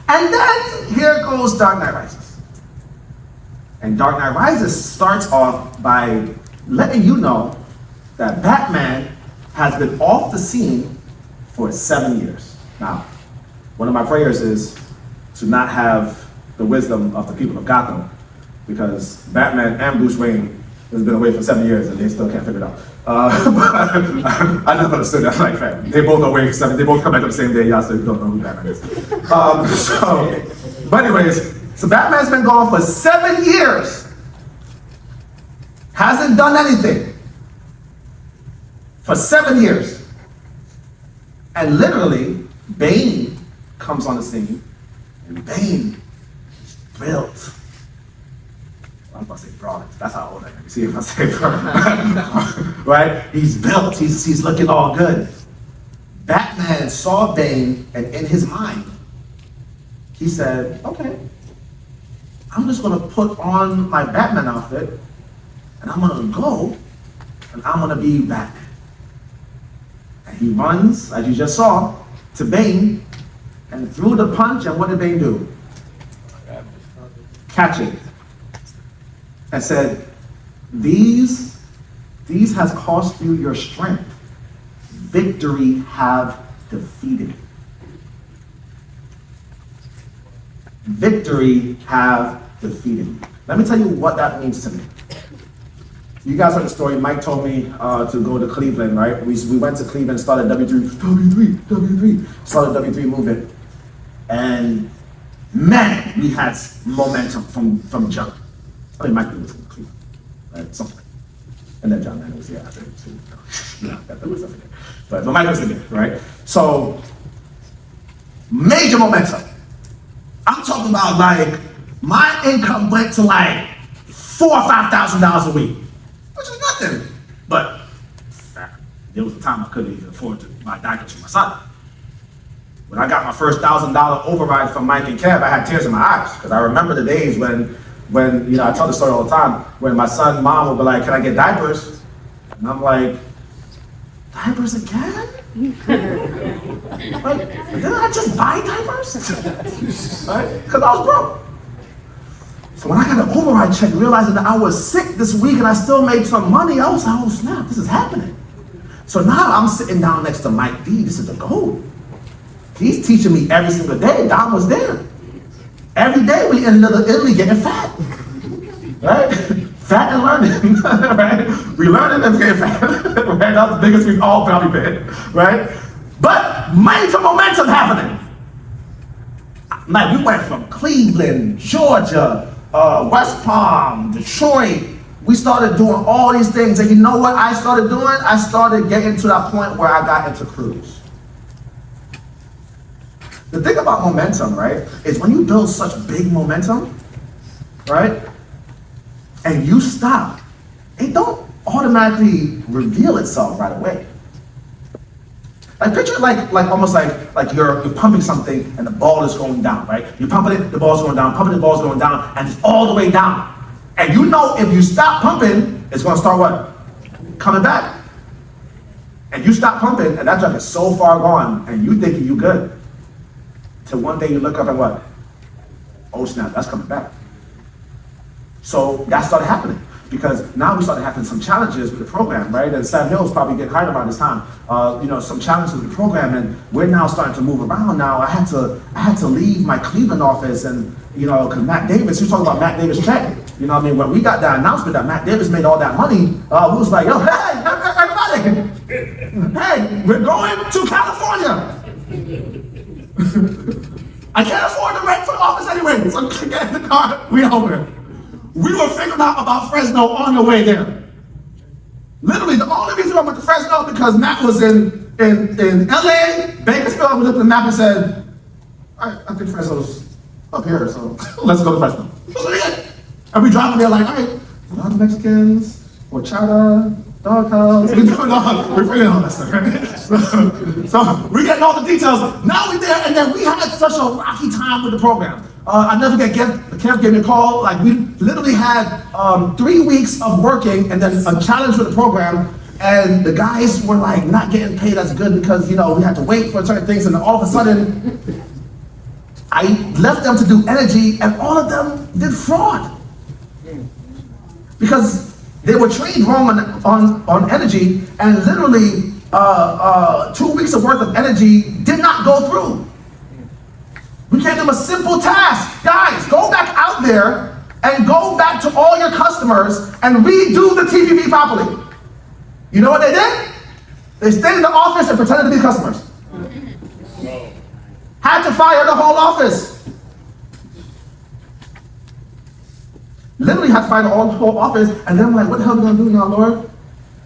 And then, here goes Dark Knight Rises. And Dark Knight Rises starts off by letting you know that Batman has been off the scene for 7 years. Now, one of my prayers is to not have the wisdom of the people of Gotham, because Batman and Bruce Wayne has been away for 7 years and they still can't figure it out. But I never understood that. Like, fact, they both are away for 7. They both come back on the same day. Y'all still don't know who Batman is. But anyways, so Batman's been gone for 7 years. Hasn't done anything for 7 years. And literally, Bane comes on the scene, and Bane is built. I was about to say product. That's how old I am. You see if I say product. Right? He's built. He's looking all good. Batman saw Bane, and in his mind, he said, okay, I'm just gonna put on my Batman outfit, and I'm gonna go, and I'm gonna be Batman. And he runs, as you just saw, to Bane, and threw the punch, and what did Bane do? Catch it. And said, these has cost you your strength. Victory have defeated. Victory have defeated. Let me tell you what that means to me. You guys heard the story. Mike told me to go to Cleveland, right? We went to Cleveland, started W3, started W3 movement. And man, we had momentum from jump. I mean, Mike was in Cleveland, right? Something. And then Jon Manning was here after too. Yeah, that was something. But Mike was in there, right? So, major momentum. I'm talking about like, my income went to like $4,000 or $5,000 a week, which is nothing. But there was a time I couldn't even afford to buy diapers for my son. When I got my first $1,000 override from Mike and Kev, I had tears in my eyes, because I remember the days when I tell the story all the time, when my son's mom would be like, can I get diapers? And I'm like, diapers again? Like, didn't I just buy diapers? Right? Because I was broke. So when I got an override check, realizing that I was sick this week and I still made some money, I was like, oh snap, this is happening. So now I'm sitting down next to Mike D. This is the GOAT. He's teaching me every single day. Don was there. Every day we ended up Italy getting fat. Right? Fat and learning. Right? We learning and getting fat. Right? That's the biggest we've all probably been. Right? But major momentum happening. Like we went from Cleveland, Georgia, West Palm, Detroit. We started doing all these things, and you know what I started doing? I started getting to that point where I got into cruise. The thing about momentum, right, is when you build such big momentum, right, and you stop, it don't automatically reveal itself right away. Like picture it like almost like you're pumping something and the ball is going down, right? You're pumping it, the ball's going down, pumping the ball's going down, and it's all the way down. And you know if you stop pumping, it's gonna start what? Coming back. And you stop pumping, and that junk is so far gone, and you thinking you good. Till one day you look up and what? Oh snap, that's coming back. So that started happening. Because now we started having some challenges with the program, right? And Sam Hill's probably getting hired around this time. Some challenges with the program, and we're now starting to move around now. I had to leave my Cleveland office, and because Matt Davis, you talking about Matt Davis check. You know what I mean? When we got that announcement that Matt Davis made all that money, we was like, yo, hey, everybody, hey, we're going to California. I can't afford the rent for the office anyway, so get in the car, we over. We were figuring out about Fresno on the way there. Literally, the only reason I went to Fresno because Matt was in LA, Bakersfield. We looked at the map and said, all right, I think Fresno's up here, so let's go to Fresno. And we driving there like, all right, a lot of Mexicans, horchata, doghouse. We're figuring all that stuff, right? So we're getting all the details. Now we're there, and then we had such a rocky time with the program. I never forget, Kev gave me a call. Like we literally had 3 weeks of working and then a challenge with the program, and the guys were like not getting paid as good because we had to wait for certain things, and then all of a sudden, I left them to do energy, and all of them did fraud because they were trained wrong on energy, and literally 2 weeks of worth of energy did not go through. We gave them a simple task. Guys, go back out there and go back to all your customers and redo the TVV properly. You know what they did? They stayed in the office and pretended to be customers. Had to fire the whole office. Literally had to fire the whole office, and then I'm like, what the hell are we gonna do now, Lord?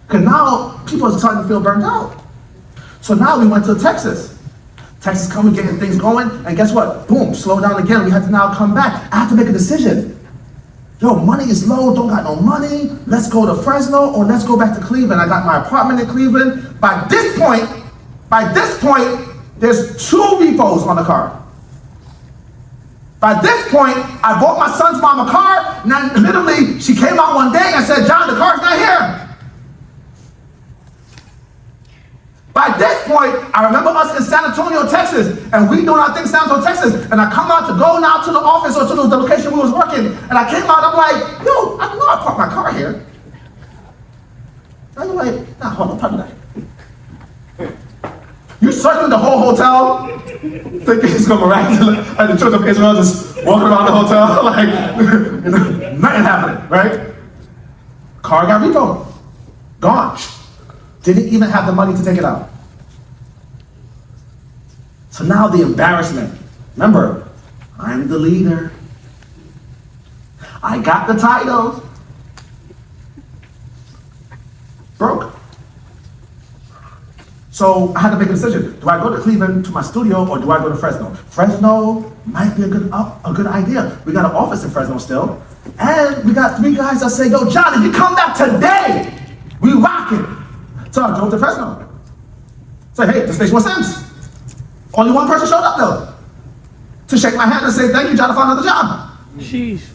Because now people are starting to feel burnt out. So now we went to Texas. Texas coming, getting things going, and guess what? Boom, slow down again. We had to now come back. I had to make a decision. Yo, money is low, don't got no money. Let's go to Fresno or let's go back to Cleveland. I got my apartment in Cleveland. By this point, there's 2 repos on the car. By this point, I bought my son's mom a car, and then literally, she came out one day and said, John, the car's not here. By this point, I remember us in San Antonio, Texas, and we doing our thing in San Antonio, Texas, and I come out to go now to the office or to the location we was working, and I came out, I'm like, yo, I know I parked my car here. I'm like, nah, hold on, probably not. You circling the whole hotel, thinking it's gonna miraculously, like the children of Israel just walking around the hotel, like, nothing happening, right? Car got repo, gone. Didn't even have the money to take it out. So now the embarrassment. Remember, I'm the leader. I got the title. Broke. So I had to make a decision. Do I go to Cleveland to my studio or do I go to Fresno? Fresno might be a good idea. We got an office in Fresno still. And we got 3 guys that say, yo, John, if you come back today, we rockin'. So I drove to Fresno. Say, hey, this makes more sense. Only one person showed up though. To shake my hand and say, thank you, John, I found another job. Jeez.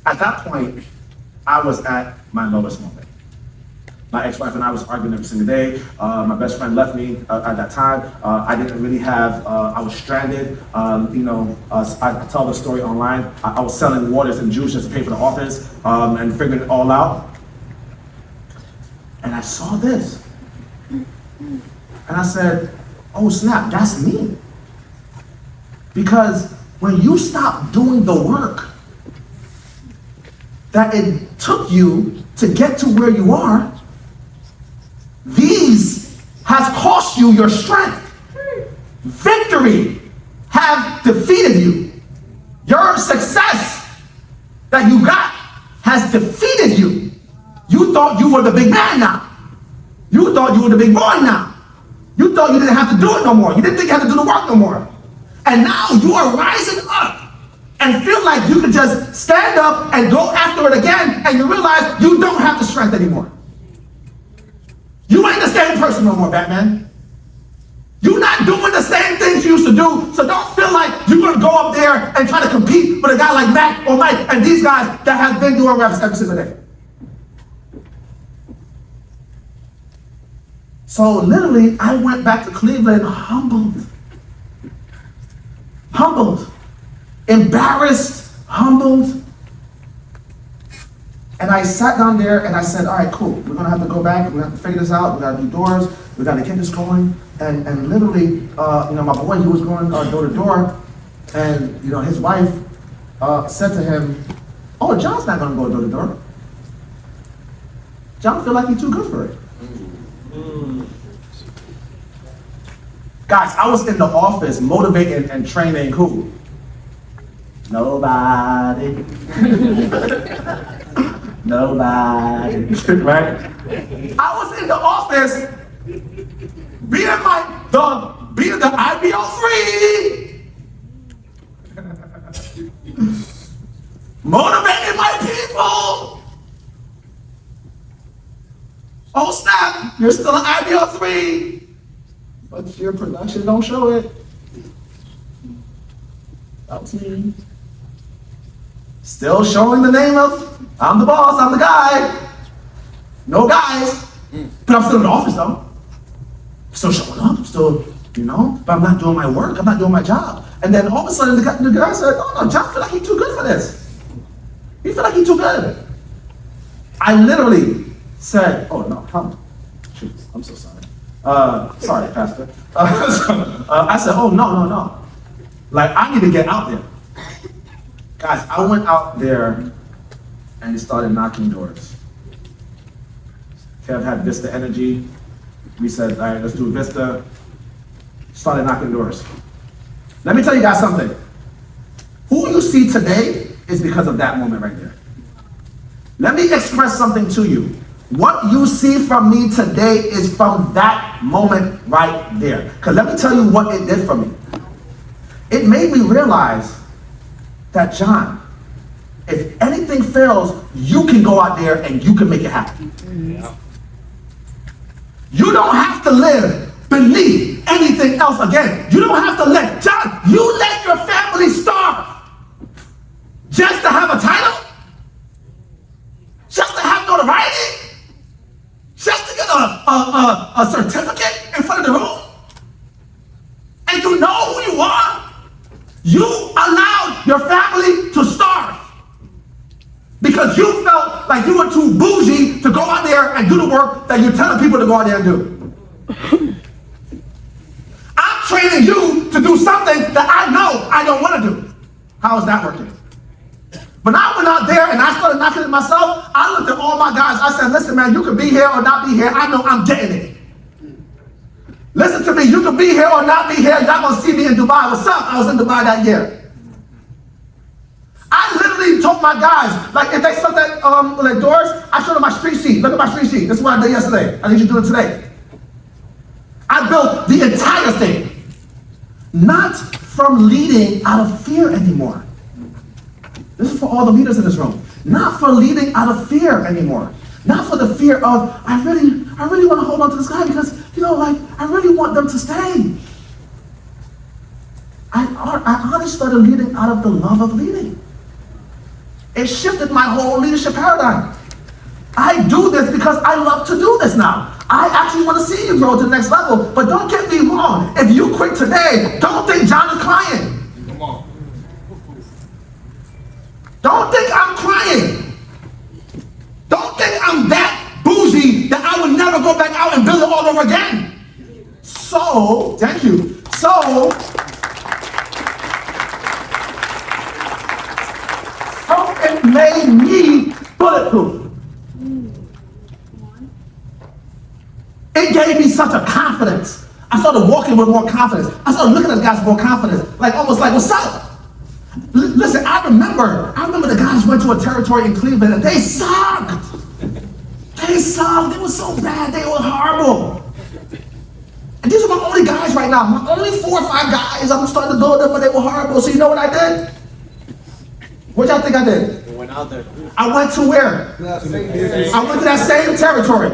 At that point, I was at my lowest moment. My ex-wife and I was arguing every single day. My best friend left me at that time. I didn't really have, I was stranded. I tell the story online. I was selling waters and juice just to pay for the office and figuring it all out. And I saw this. And I said, oh snap, that's me. Because when you stop doing the work that it took you to get to where you are, these has cost you your strength. Victory have defeated you. Your success that you got has defeated you. You thought you were the big man now. You thought you were the big boy now. You thought you didn't have to do it no more. You didn't think you had to do the work no more. And now you are rising up and feel like you can just stand up and go after it again, and you realize you don't have the strength anymore. You ain't the same person no more, Batman. You're not doing the same things you used to do, so don't feel like you're gonna go up there and try to compete with a guy like Mac or Mike and these guys that have been doing reps every single day. So literally, I went back to Cleveland humbled, embarrassed, humbled. And I sat down there and I said, all right, cool. We're gonna have to go back. We're gonna have to figure this out. We gotta do doors. We gotta get this going. And literally, my boy, he was going door to door, and his wife said to him, "Oh, John's not gonna go door to door. John feel like he's too good for it." Guys, I was in the office motivating and training who? Nobody. Nobody. Right? I was in the office being the IBO3, motivating my people. Oh snap, you're still an IBO3, but your production don't show it. That was me. Still showing the name of, I'm the boss, I'm the guy. No guys. But I'm still in the office though. Still showing up, still, but I'm not doing my work, I'm not doing my job. And then all of a sudden the guy said, oh no, John feel like he's too good for this. He feel like he's too good at it. I literally said, oh no, shoot, I'm so sorry. Sorry, Pastor. I said, oh no. Like, I need to get out there. Guys, I went out there and started knocking doors. Kev had Vista Energy. We said, all right, let's do Vista. Started knocking doors. Let me tell you guys something. Who you see today is because of that moment right there. Let me express something to you. What you see from me today is from that moment right there. Because let me tell you what it did for me. It made me realize that, John, if anything fails, you can go out there and you can make it happen. Yeah. You don't have to live beneath anything else again. You don't have to you let your family starve just to have a title, just to have notoriety, just to get a certificate in front of the room, and you know who you are. You allowed your family to starve because you felt like you were too bougie to go out there and do the work that you're telling people to go out there and do. I'm training you to do something that I know I don't want to do. How is that working? When I went out there and I started knocking it myself, I looked at all my guys. I said, listen, man, you can be here or not be here. I know I'm getting it. Listen to me, you can be here or not be here. You're not gonna see me in Dubai. What's up? I was in Dubai that year. I literally told my guys, like if they suck that like doors, I showed them my street sheet. Look at my street sheet. This is what I did yesterday. I need you to do it today. I built the entire thing. Not from leading out of fear anymore. This is for all the leaders in this room. Not for leading out of fear anymore. Not for the fear of, I really want to hold on to this guy because, I really want them to stay. I honestly started leading out of the love of leading. It shifted my whole leadership paradigm. I do this because I love to do this now. I actually want to see you grow to the next level, but don't get me wrong. If you quit today, don't think John is crying. Come on. Don't think I'm crying. Don't think I'm that bougie that I would never go back out and build it all over again. So, thank you. So it made me bulletproof. It gave me such a confidence. I started walking with more confidence. I started looking at the guys with more confidence. Like almost like, what's up? Listen, I remember the guys went to a territory in Cleveland and they sucked. They sucked. They were so bad. They were horrible. And these are my only guys right now. My only 4 or 5 guys. I'm starting to build them, but they were horrible. So you know what I did? What y'all think I did? You went out there. I went to where? I went to that same territory.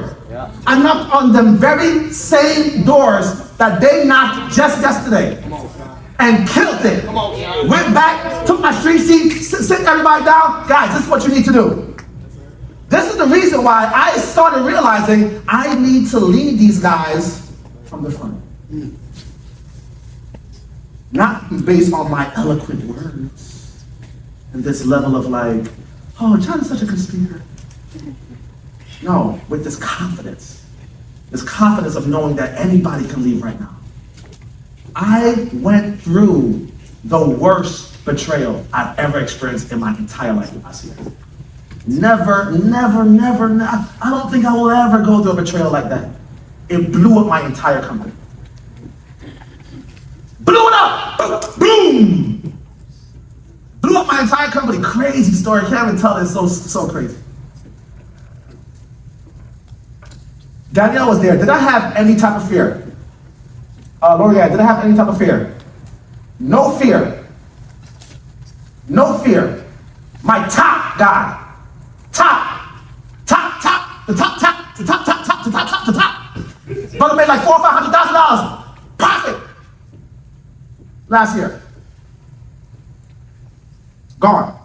I knocked on them very same doors that they knocked just yesterday. And killed it. Went back, took my street seat, sit everybody down. Guys, this is what you need to do. This is the reason why I started realizing I need to lead these guys from the front. Not based on my eloquent words and this level of like, oh, John is such a conspirator. No, with this confidence of knowing that anybody can leave right now. I went through the worst betrayal I've ever experienced in my entire life in my series. Never, I don't think I will ever go through a betrayal like that. It blew up my entire company. Blew it up! Boom! Blew up my entire company. Crazy story, can't even tell it, it's so crazy. Danielle was there. Did I have any type of fear? L'Oreal, did I have any type of fear? No fear. No fear. My top guy. The top. Brother made like $400,000 or $500,000 profit last year. Gone.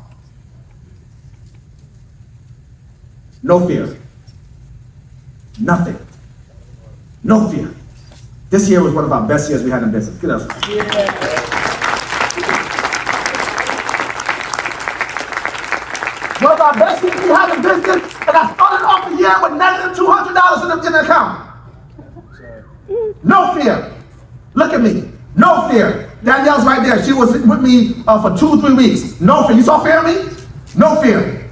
No fear. Nothing. No fear. This year was one of our best years we had in business. Get up. One of our best years we had in business, and I started off the year with negative $200 in the account. No fear. Look at me. No fear. Danielle's right there. She was with me for 2-3 weeks. No fear. You saw fear in me? No fear.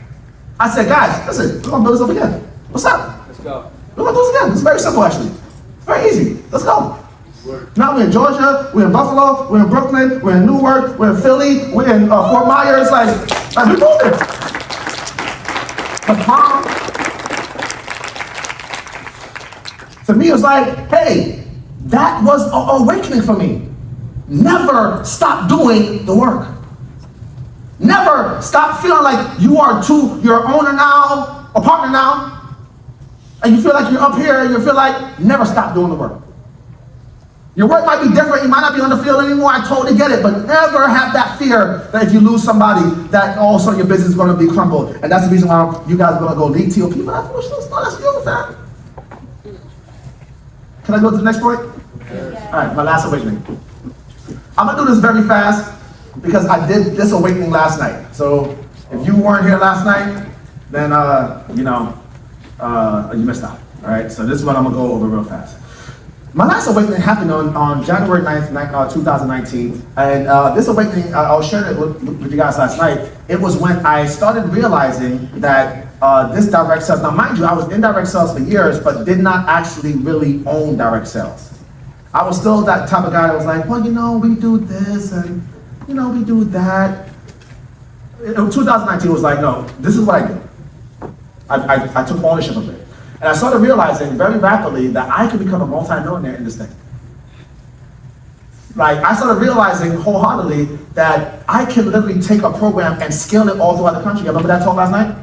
I said, guys, listen, we're gonna build this up again. What's up? Let's go. We're gonna do this again. It's very simple, actually. It's very easy. Let's go. Now we're in Georgia, we're in Buffalo, we're in Brooklyn, we're in Newark, we're in Philly, we're in Fort Myers. Like we're moving. But Mom, to me, it was like, hey, that was an awakening for me. Never stop doing the work. Never stop feeling like you're owner now, a partner now, and you feel like you're up here and you feel like, never stop doing the work. Your work might be different, you might not be on the field anymore, I totally get it, but never have that fear that if you lose somebody, that all of a sudden your business is going to be crumbled. And that's the reason why you guys are going to go lead TOP, but that's you, fam. Can I go to the next point? All right, my last awakening. I'm going to do this very fast because I did this awakening last night. So if you weren't here last night, then, you missed out. All right, so this is what I'm going to go over real fast. My last awakening happened on January 9th, 2019, and this awakening, I was sharing it with you guys last night. It was when I started realizing that this direct sales, now mind you, I was in direct sales for years, but did not actually really own direct sales. I was still that type of guy that was like, well, we do this, and, we do that. In 2019, it was like, no, this is what I do. I took ownership of it. And I started realizing very rapidly that I could become a multi-millionaire in this thing. Like, I started realizing wholeheartedly that I can literally take a program and scale it all throughout the country. You remember that talk last night?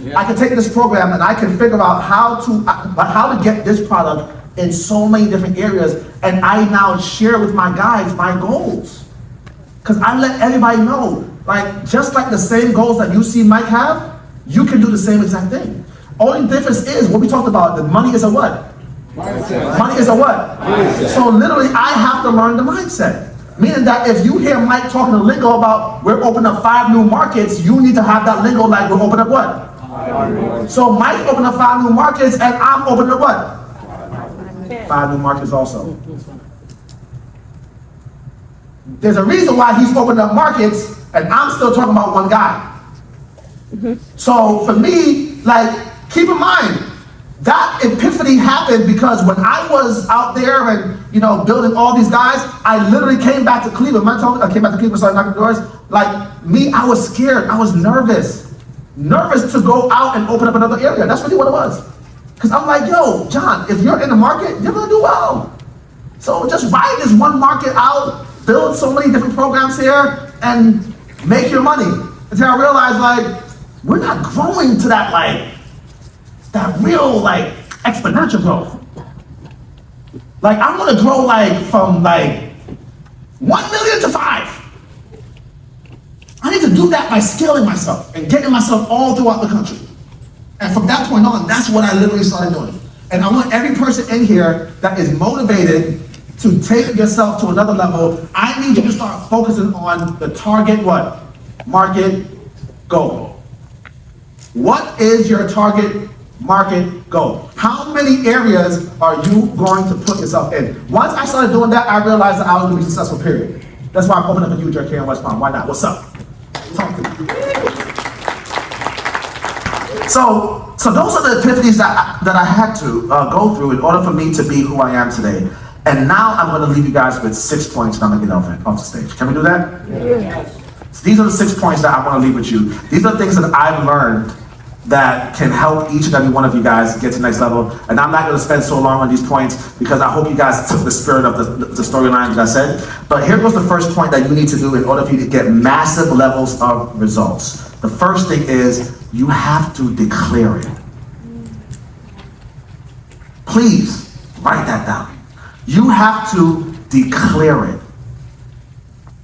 Yeah. I can take this program and I can figure out how to get this product in so many different areas, and I now share with my guys my goals. Because I let everybody know, like, just like the same goals that you see Mike have, you can do the same exact thing. Only difference is what we talked about. The money is a what? Mindset. Money is a what? Mindset. So literally, I have to learn the mindset. Meaning that if you hear Mike talking to lingo about we're opening up 5 new markets, you need to have that lingo like we're opening up what? So Mike opened up 5 new markets, and I'm opening up what? 5 new markets also. There's a reason why he's opening up markets, and I'm still talking about one guy. So for me, like, keep in mind, that epiphany happened because when I was out there and, you know, building all these guys, I literally came back to Cleveland. I came back to Cleveland, started knocking doors. Like me, I was scared. I was nervous to go out and open up another area. That's really what it was. Because I'm like, yo, John, if you're in the market, you're gonna do well. So just ride this one market out, build so many different programs here, and make your money. Until I realized, like, we're not growing to that, like, that real, like, exponential growth. Like, I want to grow, like, from, like, 1 million to 5. I need to do that by scaling myself and getting myself all throughout the country. And from that point on, that's what I literally started doing. And I want every person in here that is motivated to take yourself to another level, I need you to start focusing on the target what? Market goal. What is your target market goal? How many areas are you going to put yourself in? Once I started doing that, I realized that I was going to be successful, period. That's why I'm opening up a new jerk here in West Palm. Why not? What's up? Talk to me. So those are the epiphanies that I had to go through in order for me to be who I am today. And now I'm going to leave you guys with 6 points and I'm going to get off the stage. Can we do that? Yes. So these are the 6 points that I want to leave with you. These are things that I've learned that can help each and every one of you guys get to the next level. And I'm not going to spend so long on these points because I hope you guys took the spirit of the storyline that I said. But here goes the first point that you need to do in order for you to get massive levels of results. The first thing is you have to declare it. Please write that down. You have to declare it.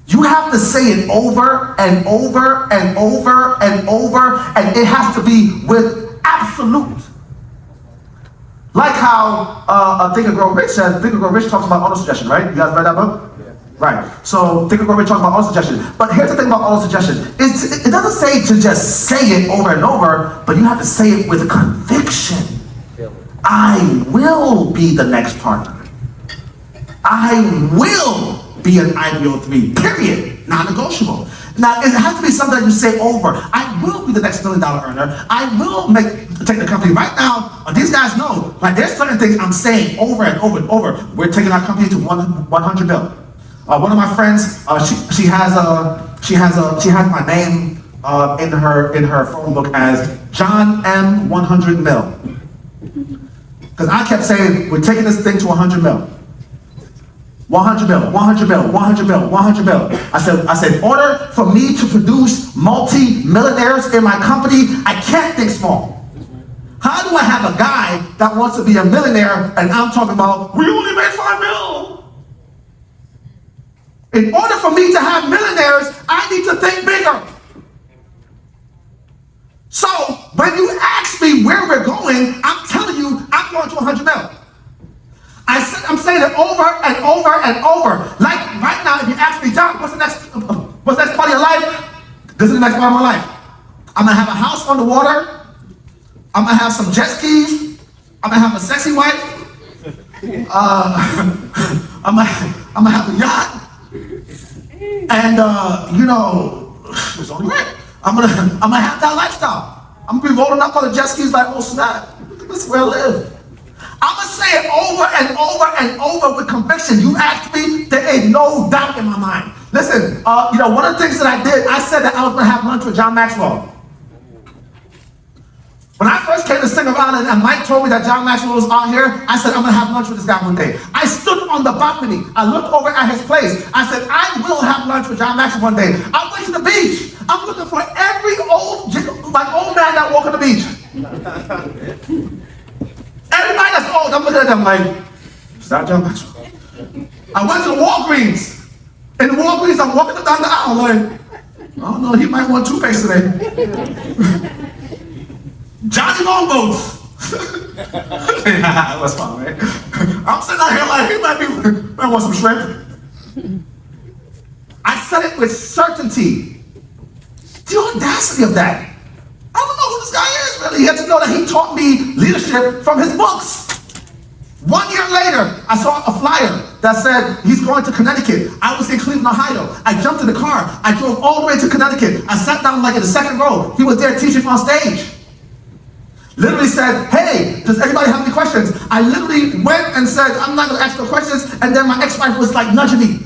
You have to say it over and over and over and over, and it has to be with absolute. Like how Think and Grow Rich says, Think and Grow Rich talks about auto-suggestion, right? You guys read that book? Yeah. Right. So Think and Grow Rich talks about auto-suggestion. But here's the thing about auto-suggestion. It doesn't say to just say it over and over, but you have to say it with conviction. I will be the next partner. I will be an IBO 3, period, non-negotiable. Now, it has to be something that you say over. I will be the next $1 million earner. I will take the company right now. These guys know, like, there's certain things I'm saying over and over and over. We're taking our company to 100 mil. One of my friends, she has my name in her phone book as John M 100 mil. Because I kept saying, we're taking this thing to 100 mil. 100 mil, 100 mil, 100 mil, 100 mil. I said, in order for me to produce multi-millionaires in my company, I can't think small. How do I have a guy that wants to be a millionaire and I'm talking about, we only made 5 mil? In order for me to have millionaires, I need to think bigger. So, when you ask me where we're going, I'm telling you, I'm going to 100 mil. I'm saying it over and over and over. Like right now, if you ask me, John, what's the next part of your life? This is the next part of my life. I'm gonna have a house on the water. I'm gonna have some jet skis. I'm gonna have a sexy wife. I'm gonna have a yacht. And you know, it's only right. I'm gonna have that lifestyle. I'm gonna be rolling up on the jet skis like, oh snap, this is where I live. I'm gonna say it over and over and over with conviction. You asked me, there ain't no doubt in my mind. Listen, you know, one of the things that I did, I said that I was gonna have lunch with John Maxwell. When I first came to Singer Island and Mike told me that John Maxwell was out here, I said, I'm gonna have lunch with this guy one day. I stood on the balcony. I looked over at his place. I said, I will have lunch with John Maxwell one day. I went to the beach. I'm looking for every old man that walk on the beach. Everybody that's old, I'm looking at them like, is that John Maxwell? I went to the Walgreens. In the Walgreens, I'm walking down the aisle like, I don't know, he might want toothpaste today. Johnny Longboats. Yeah, that's fine, right? I'm sitting out here like, he might want some shrimp. I said it with certainty. The audacity of that. I don't know who this guy is really. You have to know that he taught me leadership from his books. 1 year later, I saw a flyer that said he's going to Connecticut. I was in Cleveland, Ohio. I jumped in the car. I drove all the way to Connecticut. I sat down like in the second row. He was there teaching on stage. Literally said, hey, does anybody have any questions? I literally went and said, I'm not going to ask no questions. And then my ex-wife was like nudging me.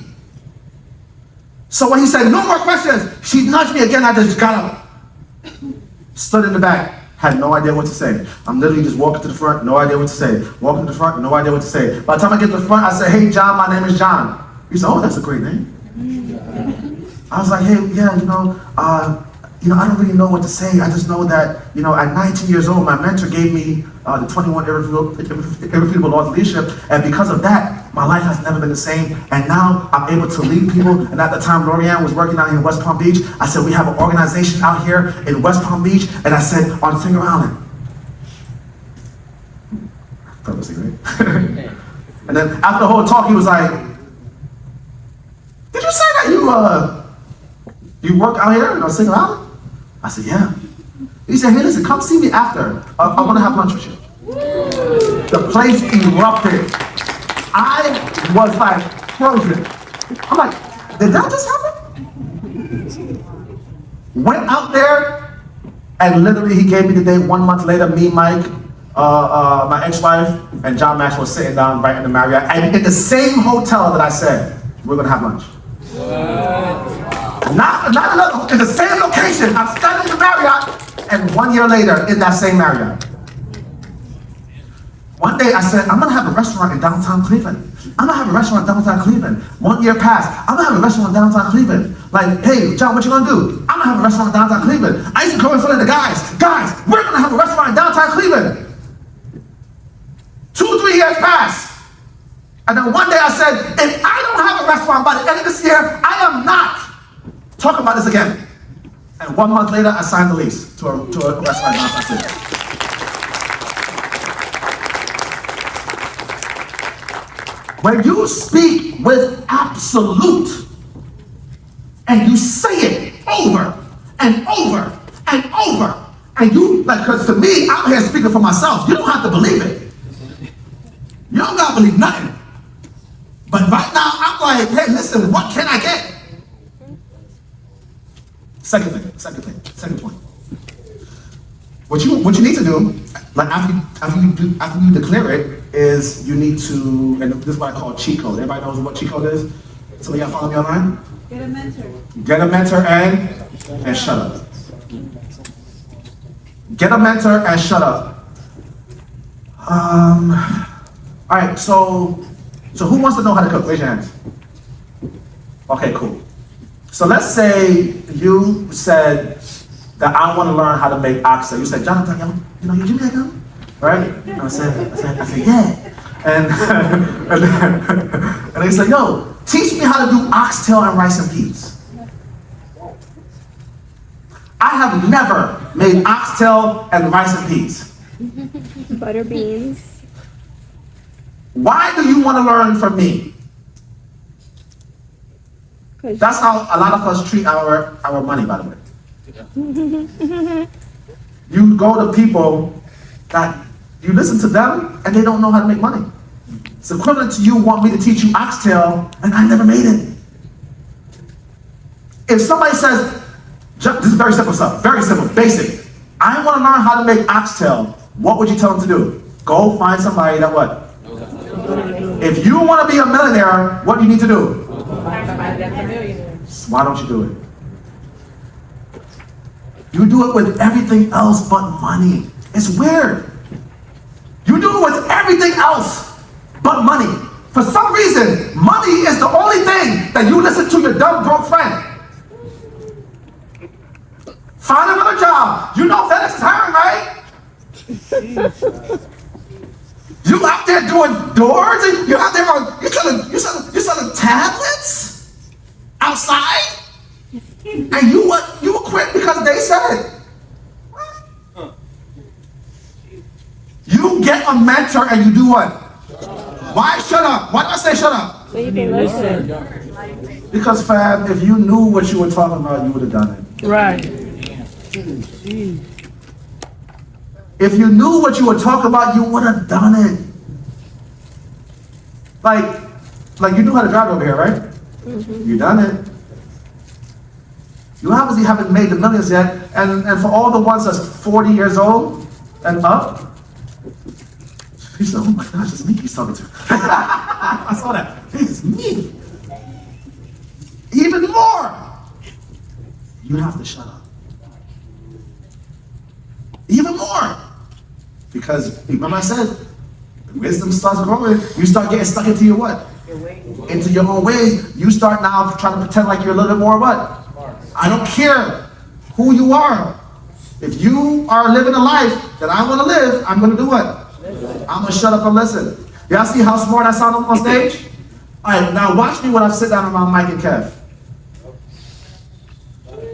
So when he said, no more questions, she nudged me again. I just got up. Stood in the back. Had no idea what to say. I'm literally just walking to the front, no idea what to say. Walking to the front, no idea what to say. By the time I get to the front, I say, hey, John, my name is John. He said, oh, that's a great name. I was like, hey, yeah, I don't really know what to say. I just know that, at 19 years old, my mentor gave me the 21 irrefutable laws of leadership. And because of that, my life has never been the same. And now I'm able to lead people. And at the time, Lorianne was working out here in West Palm Beach. I said, we have an organization out here in West Palm Beach. And I said, on Finger Island. Purposely, right? And then after the whole talk, he was like, did you say that you work out here on Finger Island? I said, yeah. He said, hey, listen, come see me after. I want to have lunch with you. The place erupted. I was like frozen. I'm like, did that just happen? Went out there, and literally he gave me the date. 1 month later, me, Mike, my ex-wife, and John Maxwell sitting down right in the Marriott. And in the same hotel that I said, we're going to have lunch. Not another, in the same location. I'm standing in the Marriott, and 1 year later, in that same Marriott. One day I said, I'm gonna have a restaurant in downtown Cleveland. I'm gonna have a restaurant in downtown Cleveland. 1 year passed, I'm gonna have a restaurant in downtown Cleveland. Like, hey, John, what you gonna do? I'm gonna have a restaurant in downtown Cleveland. I used to go in front of the guys, we're gonna have a restaurant in downtown Cleveland. 2, 3 years passed. And then one day I said, if I don't have a restaurant by the end of this year, I am not talking about this again. And 1 month later, I signed the lease to a restaurant in downtown Cleveland. When you speak with absolute, and you say it over and over and over, and you, like, because to me, I'm here speaking for myself. You don't have to believe it. You don't got to believe nothing. But right now, I'm like, hey, listen, what can I get? Second point. What you need to do, like after you declare it, is you need to, and this is what I call cheat code. Everybody knows what cheat code is? Some of y'all follow me online? Get a mentor. Get a mentor and shut up. Get a mentor and shut up. All right, so who wants to know how to cook? Raise your hands. Okay, cool. So let's say you said that I want to learn how to make oxtail. You said, Jonathan, you Jamaican? Right? And I said, yeah. And they said, yo, teach me how to do oxtail and rice and peas. I have never made oxtail and rice and peas. Butter beans. Why do you want to learn from me? That's how a lot of us treat our money, by the way. You go to people that you listen to them and they don't know how to make money. It's equivalent to you want me to teach you oxtail and I never made it. If somebody says, this is very simple stuff, very simple, basic. I want to learn how to make oxtail. What would you tell them to do? Go find somebody that what? If you want to be a millionaire, what do you need to do? Why don't you do it? You do it with everything else but money. It's weird. You do it with everything else but money. For some reason, money is the only thing that you listen to your dumb broke friend. Find another job. You know FedEx is hiring, right? You out there doing doors, and you're out there you're selling tablets outside, and you quit because they said it. get a mentor and you do what? Why shut up? Why do I say shut up? So you can listen. Because fam, if you knew what you were talking about, you would have done it. Right. If you knew what you were talking about, you would have done it. Like you knew how to drive over here, right? You done it. You obviously haven't made the millions yet, and for all the ones that's 40 years old and up, he said, oh my gosh, it's me he's talking to. I saw that. It's me. Even more. You have to shut up. Even more. Because remember I said, wisdom starts growing. You start getting stuck into your what? Into your own ways. You start now trying to pretend like you're a little bit more what? I don't care who you are. If you are living a life that I want to live, I'm going to do what? I'm going to shut up and listen. Y'all see how smart I sound on stage? All right, now watch me when I sit down around Mike and Kev.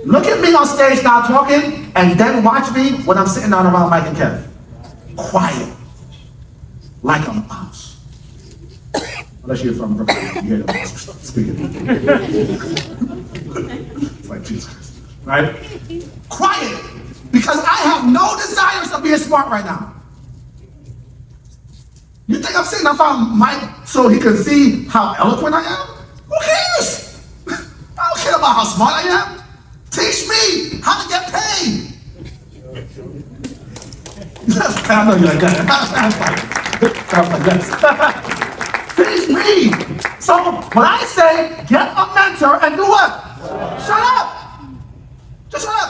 Look at me on stage now talking, and then watch me when I'm sitting down around Mike and Kev. Quiet. Like a mouse. Unless you're from Brooklyn, you hear the mouse speaking. It's like Jesus Christ. Right? Quiet. Because I have no desires of being smart right now. You think I'm sitting up on Mike so he can see how eloquent I am? Who cares? I don't care about how smart I am. Teach me how to get paid. I know you like that. Teach me. So when I say get a mentor and do what? Shut up. Just shut up.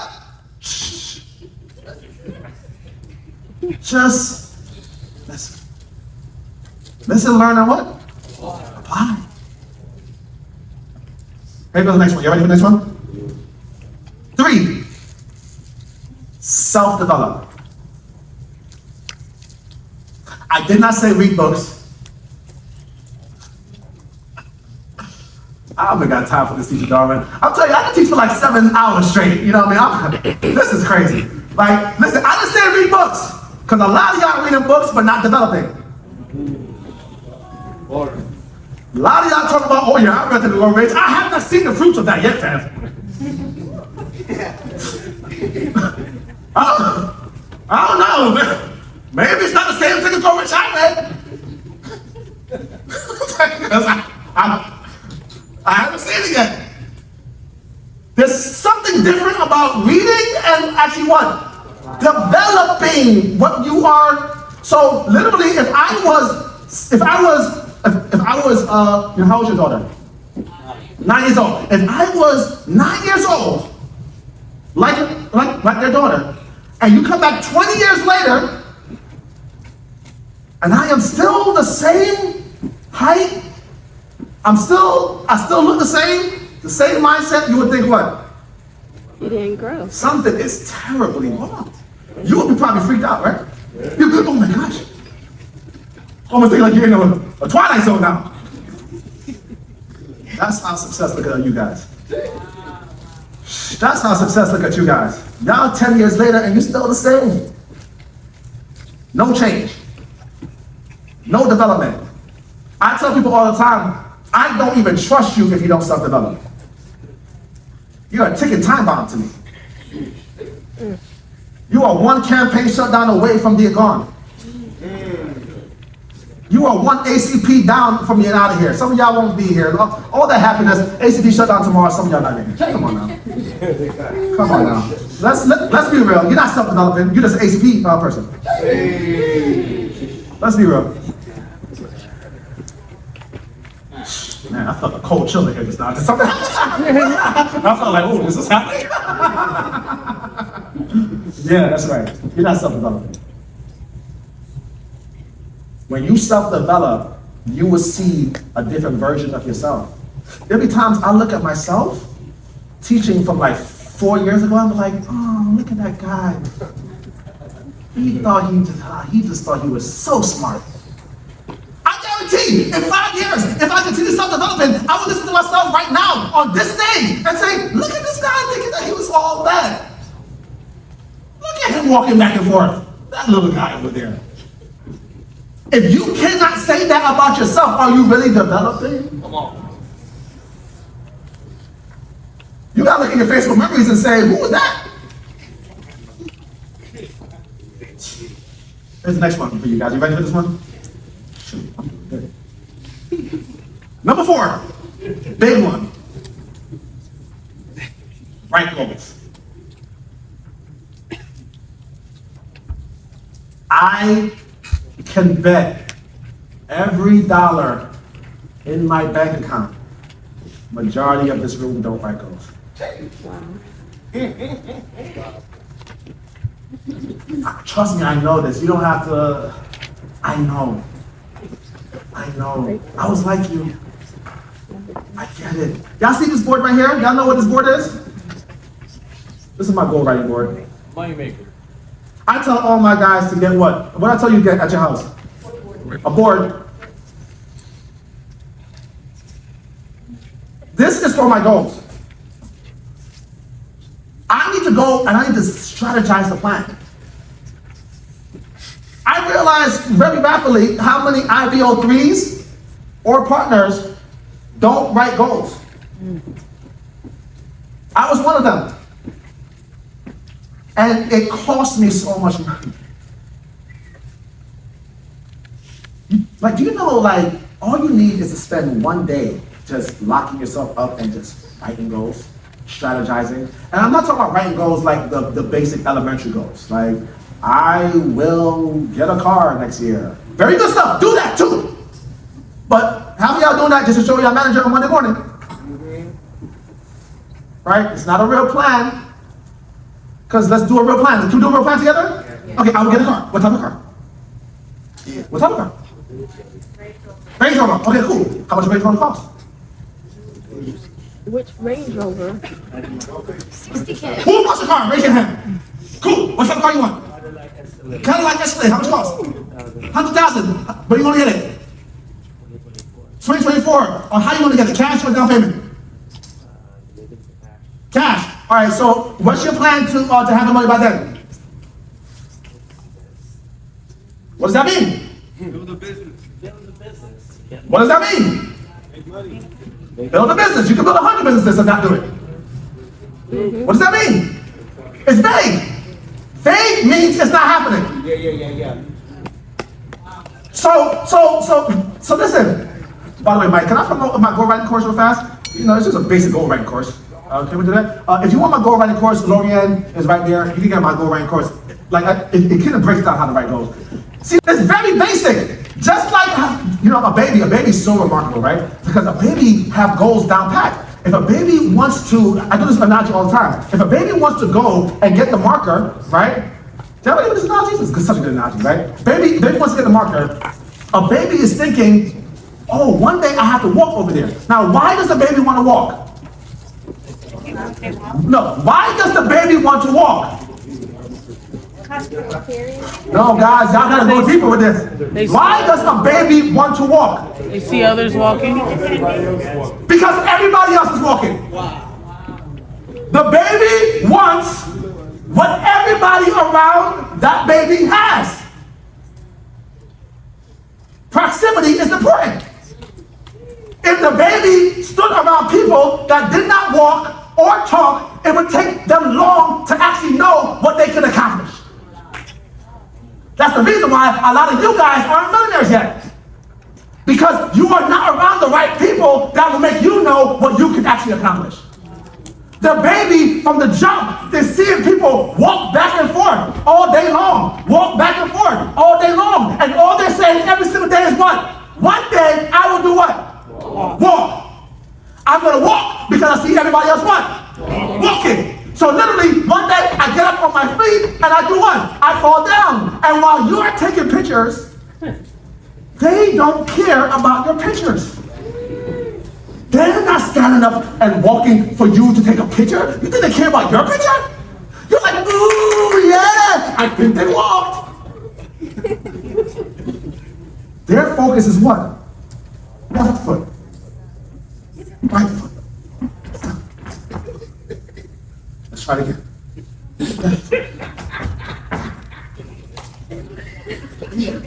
Shh. Just listen. Listen, learn, and what? Apply. Ready for the next one? You ready for the next one? 3. Self-develop. I did not say read books. I haven't got time for this, teacher Darwin. I'll tell you, I can teach for like 7 hours straight. You know what I mean? This is crazy. Like, listen, I didn't say read books. Because a lot of y'all reading books but not developing. A lot of y'all talk about, oh yeah, I read the Lord Rage. I have not seen the fruits of that yet, fam. I don't know. Maybe it's not the same thing as Lord Rage I read. Because I haven't seen it yet. There's something different about reading and actually what? Developing what you are. So literally, if I was, how old is your daughter? 9 years old. If I was 9 years old, like their daughter, and you come back 20 years later, and I am still the same height, I still look the same mindset, you would think what? You didn't grow. Something is terribly wrong. You would be probably freaked out, right? You're good, oh my gosh. Almost think like you're in a Twilight Zone now. That's how success look at you guys. That's how success look at you guys. Now 10 years later and you're still the same. No change. No development. I tell people all the time, I don't even trust you if you don't self-develop. You're a ticking time bomb to me. You are one campaign shutdown away from being gone. You are one ACP down from being out of here. Some of y'all won't be here. All that happiness, ACP shut down tomorrow, some of y'all not in here. Come on now. Come on now. Let's be real. You're not self-developing. You're just an ACP person. Let's be real. Man, I felt a cold chill in here just now. Did something happen? I felt like, oh, this is happening. Yeah, that's right. You're not self-developing. When you self-develop, you will see a different version of yourself. There'll be times I look at myself, teaching from like 4 years ago, I'm like, oh, look at that guy. He just thought he was so smart. I guarantee you, in 5 years, if I continue self-developing, I will listen to myself right now on this stage and say, look at this guy thinking that he was all that. Look at him walking back and forth. That little guy over there. If you cannot say that about yourself, are you really developing? Come on. You gotta look at your Facebook memories and say, who was that? Here's the next one for you guys. You ready for this one? Shoot, I'm doing good. Number 4, big one. Right goals. I can bet every dollar in my bank account, majority of this room don't write goals. Trust me, I know this. You don't have to. I know. I was like you. I get it. Y'all see this board right here? Y'all know what this board is? This is my goal writing board. Moneymaker. I tell all my guys to get what? What I tell you to get at your house? A board. This is for my goals. I need to go and I need to strategize the plan. I realized very rapidly how many IBO3s or partners don't write goals. I was one of them. And it cost me so much money. Like, do you know, like, all you need is to spend one day just locking yourself up and just writing goals, strategizing. And I'm not talking about writing goals like the basic elementary goals. Like, I will get a car next year. Very good stuff, do that too. But how are y'all doing that just to show your manager on Monday morning? Right, it's not a real plan. Because let's do a real plan. Can we do a real plan together? Yeah. Okay, I will get a car. What type of car? Yeah. What type of car? Range Rover. Okay, cool. How much a Range Rover cost? Which Range Rover? 60K. Who wants a car? Raise your hand. Cool. What type of car you want? Cadillac Escalade. How much cost? 100,000. But you want to get it? 2024. Or how you want to get it? Cash or down payment? Cash. All right, so what's your plan to have the money by then? What does that mean? Build a business. Build a business. What does that mean? Make money. Build a business. You can build 100 businesses and not do it. What does that mean? It's vague. Vague means it's not happening. Yeah. So listen. By the way, Mike, can I promote my goal writing course real fast? You know, it's just a basic goal writing course. Can we do that? If you want my goal writing course, Lorianne is right there. You can get my goal writing course. Like, it kind of breaks down how to write goals. See, it's very basic. Just like, you know, a baby's so remarkable, right? Because a baby have goals down pat. If a baby wants to, I do this analogy all the time. If a baby wants to go and get the marker, right? Tell me what this analogy is. It's such a good analogy, right? Baby wants to get the marker. A baby is thinking, oh, one day I have to walk over there. Now, why does the baby want to walk? No, why does the baby want to walk? No, guys, y'all gotta go deeper with this. Why does a baby want to walk? You see others walking? Because everybody else is walking. The baby wants what everybody around that baby has. Proximity is important. If the baby stood around people that did not walk or talk, it would take them long to actually know what they could accomplish. That's the reason why a lot of you guys aren't millionaires yet. Because you are not around the right people that will make you know what you can actually accomplish. The baby from the jump is seeing people walk back and forth all day long. Walk back and forth all day long. And all they're saying every single day is what? One day I will do what? Walk. I'm going to walk because I see everybody else what? Walking. So literally, one day I get up on my feet and I do what? I fall down. And while you're taking pictures, they don't care about your pictures. They're not standing up and walking for you to take a picture. You think they care about your picture? You're like, ooh, yeah, I think they walked. Their focus is what? Left foot. Right foot. Let's try it again.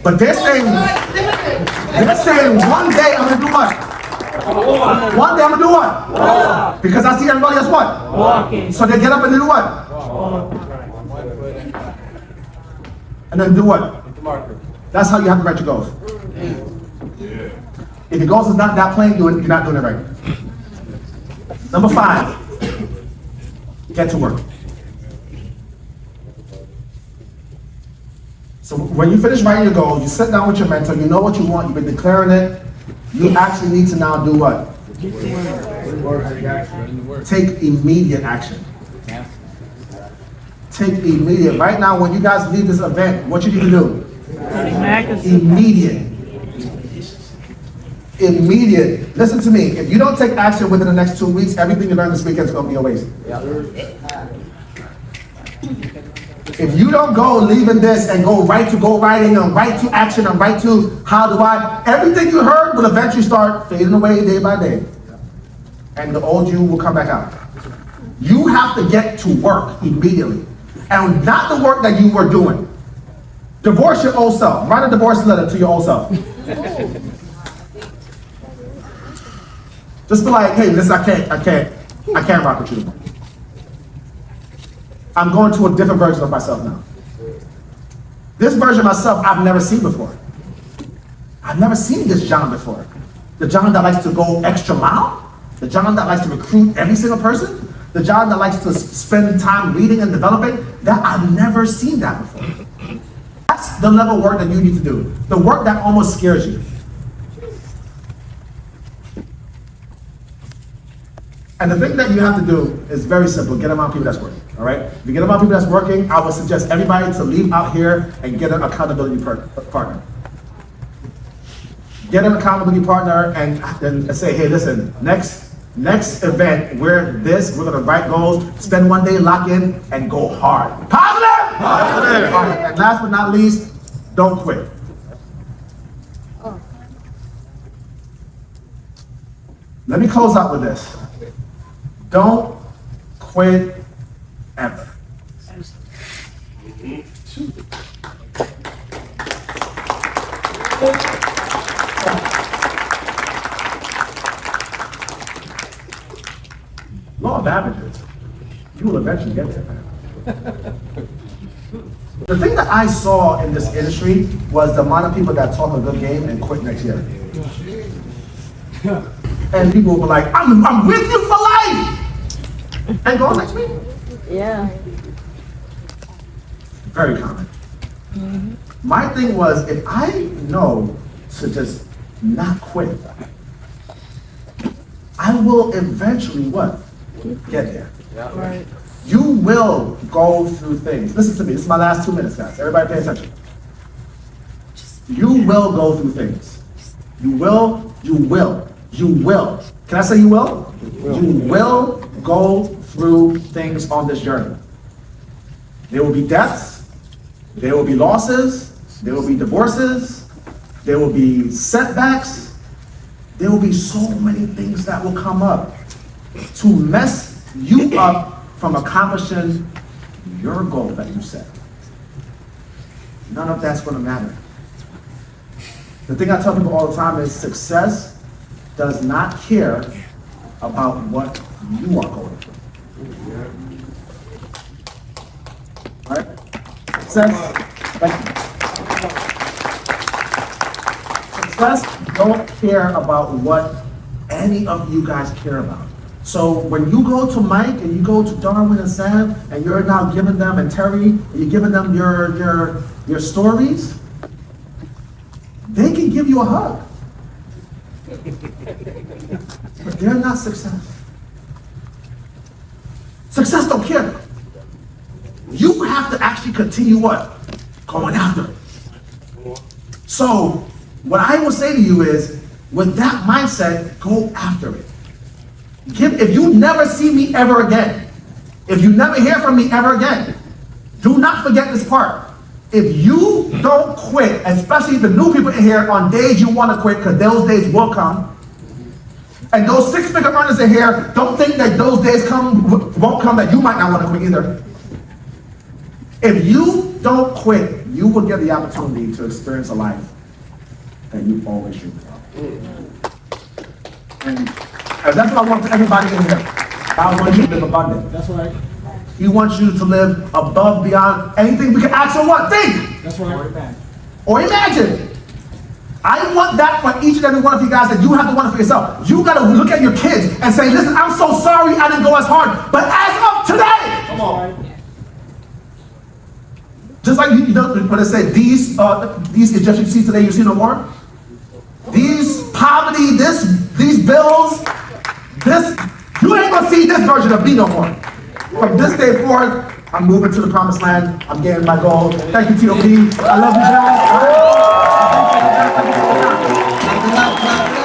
But they're saying one day I'm gonna do what? One day I'm gonna do what? Because I see everybody else what? Walking. So they get up and they do what? And then do what? That's how you have to write your goals. If your goals is not that plain, you're not doing it right. Number 5, get to work. So when you finish writing your goals, you sit down with your mentor, you know what you want, you've been declaring it, you actually need to now do what? Take immediate action. Take immediate. Right now, when you guys leave this event, what you need to do? Immediate. Immediate. Listen to me. If you don't take action within the next 2 weeks, everything you learn this weekend is going to be a waste. If you don't go leaving this and go right to go writing and right to action and right to how do I, everything you heard will eventually start fading away day by day. And the old you will come back out. You have to get to work immediately. And not the work that you were doing. Divorce your old self. Write a divorce letter to your old self. Just be like, hey, listen, I can't rock with you anymore. I'm going to a different version of myself now. This version of myself I've never seen before. I've never seen this John before. The John that likes to go extra mile. The John that likes to recruit every single person. The John that likes to spend time reading and developing. That I've never seen that before. That's the level of work that you need to do. The work that almost scares you. And the thing that you have to do is very simple. Get around people that's working, all right? If you get around people that's working, I would suggest everybody to leave out here and get an accountability partner. Get an accountability partner and say, hey, listen, next event, we're gonna write goals, spend one day, lock in, and go hard. Positive! Positive! All right, and last but not least, don't quit. Let me close out with this. Don't quit ever. Law of averages. You will eventually get there, man. The thing that I saw in this industry was the amount of people that talk a good game and quit next year. And people were like, I'm with you for life! And go next week. Yeah. Very common. My thing was, if I know to just not quit, I will eventually what? Get there. Right. You will go through things. Listen to me, this is my last 2 minutes, guys. Everybody pay attention. You will go through things. You will. Can I say you will? You will go through things on this journey. There will be deaths, there will be losses, there will be divorces, there will be setbacks, there will be so many things that will come up to mess you up from accomplishing your goal that you set. None of that's going to matter. The thing I tell people all the time is success does not care about what you are going through. All right? Success, thank you. Success don't care about what any of you guys care about. So when you go to Mike and you go to Darwin and Sam and you're now giving them, and Terry, and you're giving them your stories, they can give you a hug. But they're not success. Success don't care. You have to actually continue what? Going after it. So what I will say to you is, with that mindset, go after it. If you never see me ever again, if you never hear from me ever again, do not forget this part. If you don't quit, especially the new people in here, on days you want to quit, because those days will come, and those six-figure earners in here, don't think that those days won't come that you might not want to quit either. If you you don't quit, you will get the opportunity to experience a life that you always dreamed of. And that's what I want for everybody in here. I want you to live abundant. That's right. He wants you to live above, beyond anything we can ask or what. Think That's right. or imagine. I want that for each and every one of you guys, that you have to want it for yourself. You gotta look at your kids and say, listen, I'm so sorry I didn't go as hard, but as of today, Come on. just like you know when it said these Egyptian you see today, you see no more. These poverty, these bills, you ain't gonna see this version of me no more. From this day forward, I'm moving to the promised land. I'm getting my goal. Thank you, TOP. I love you guys. Clap it up, clap it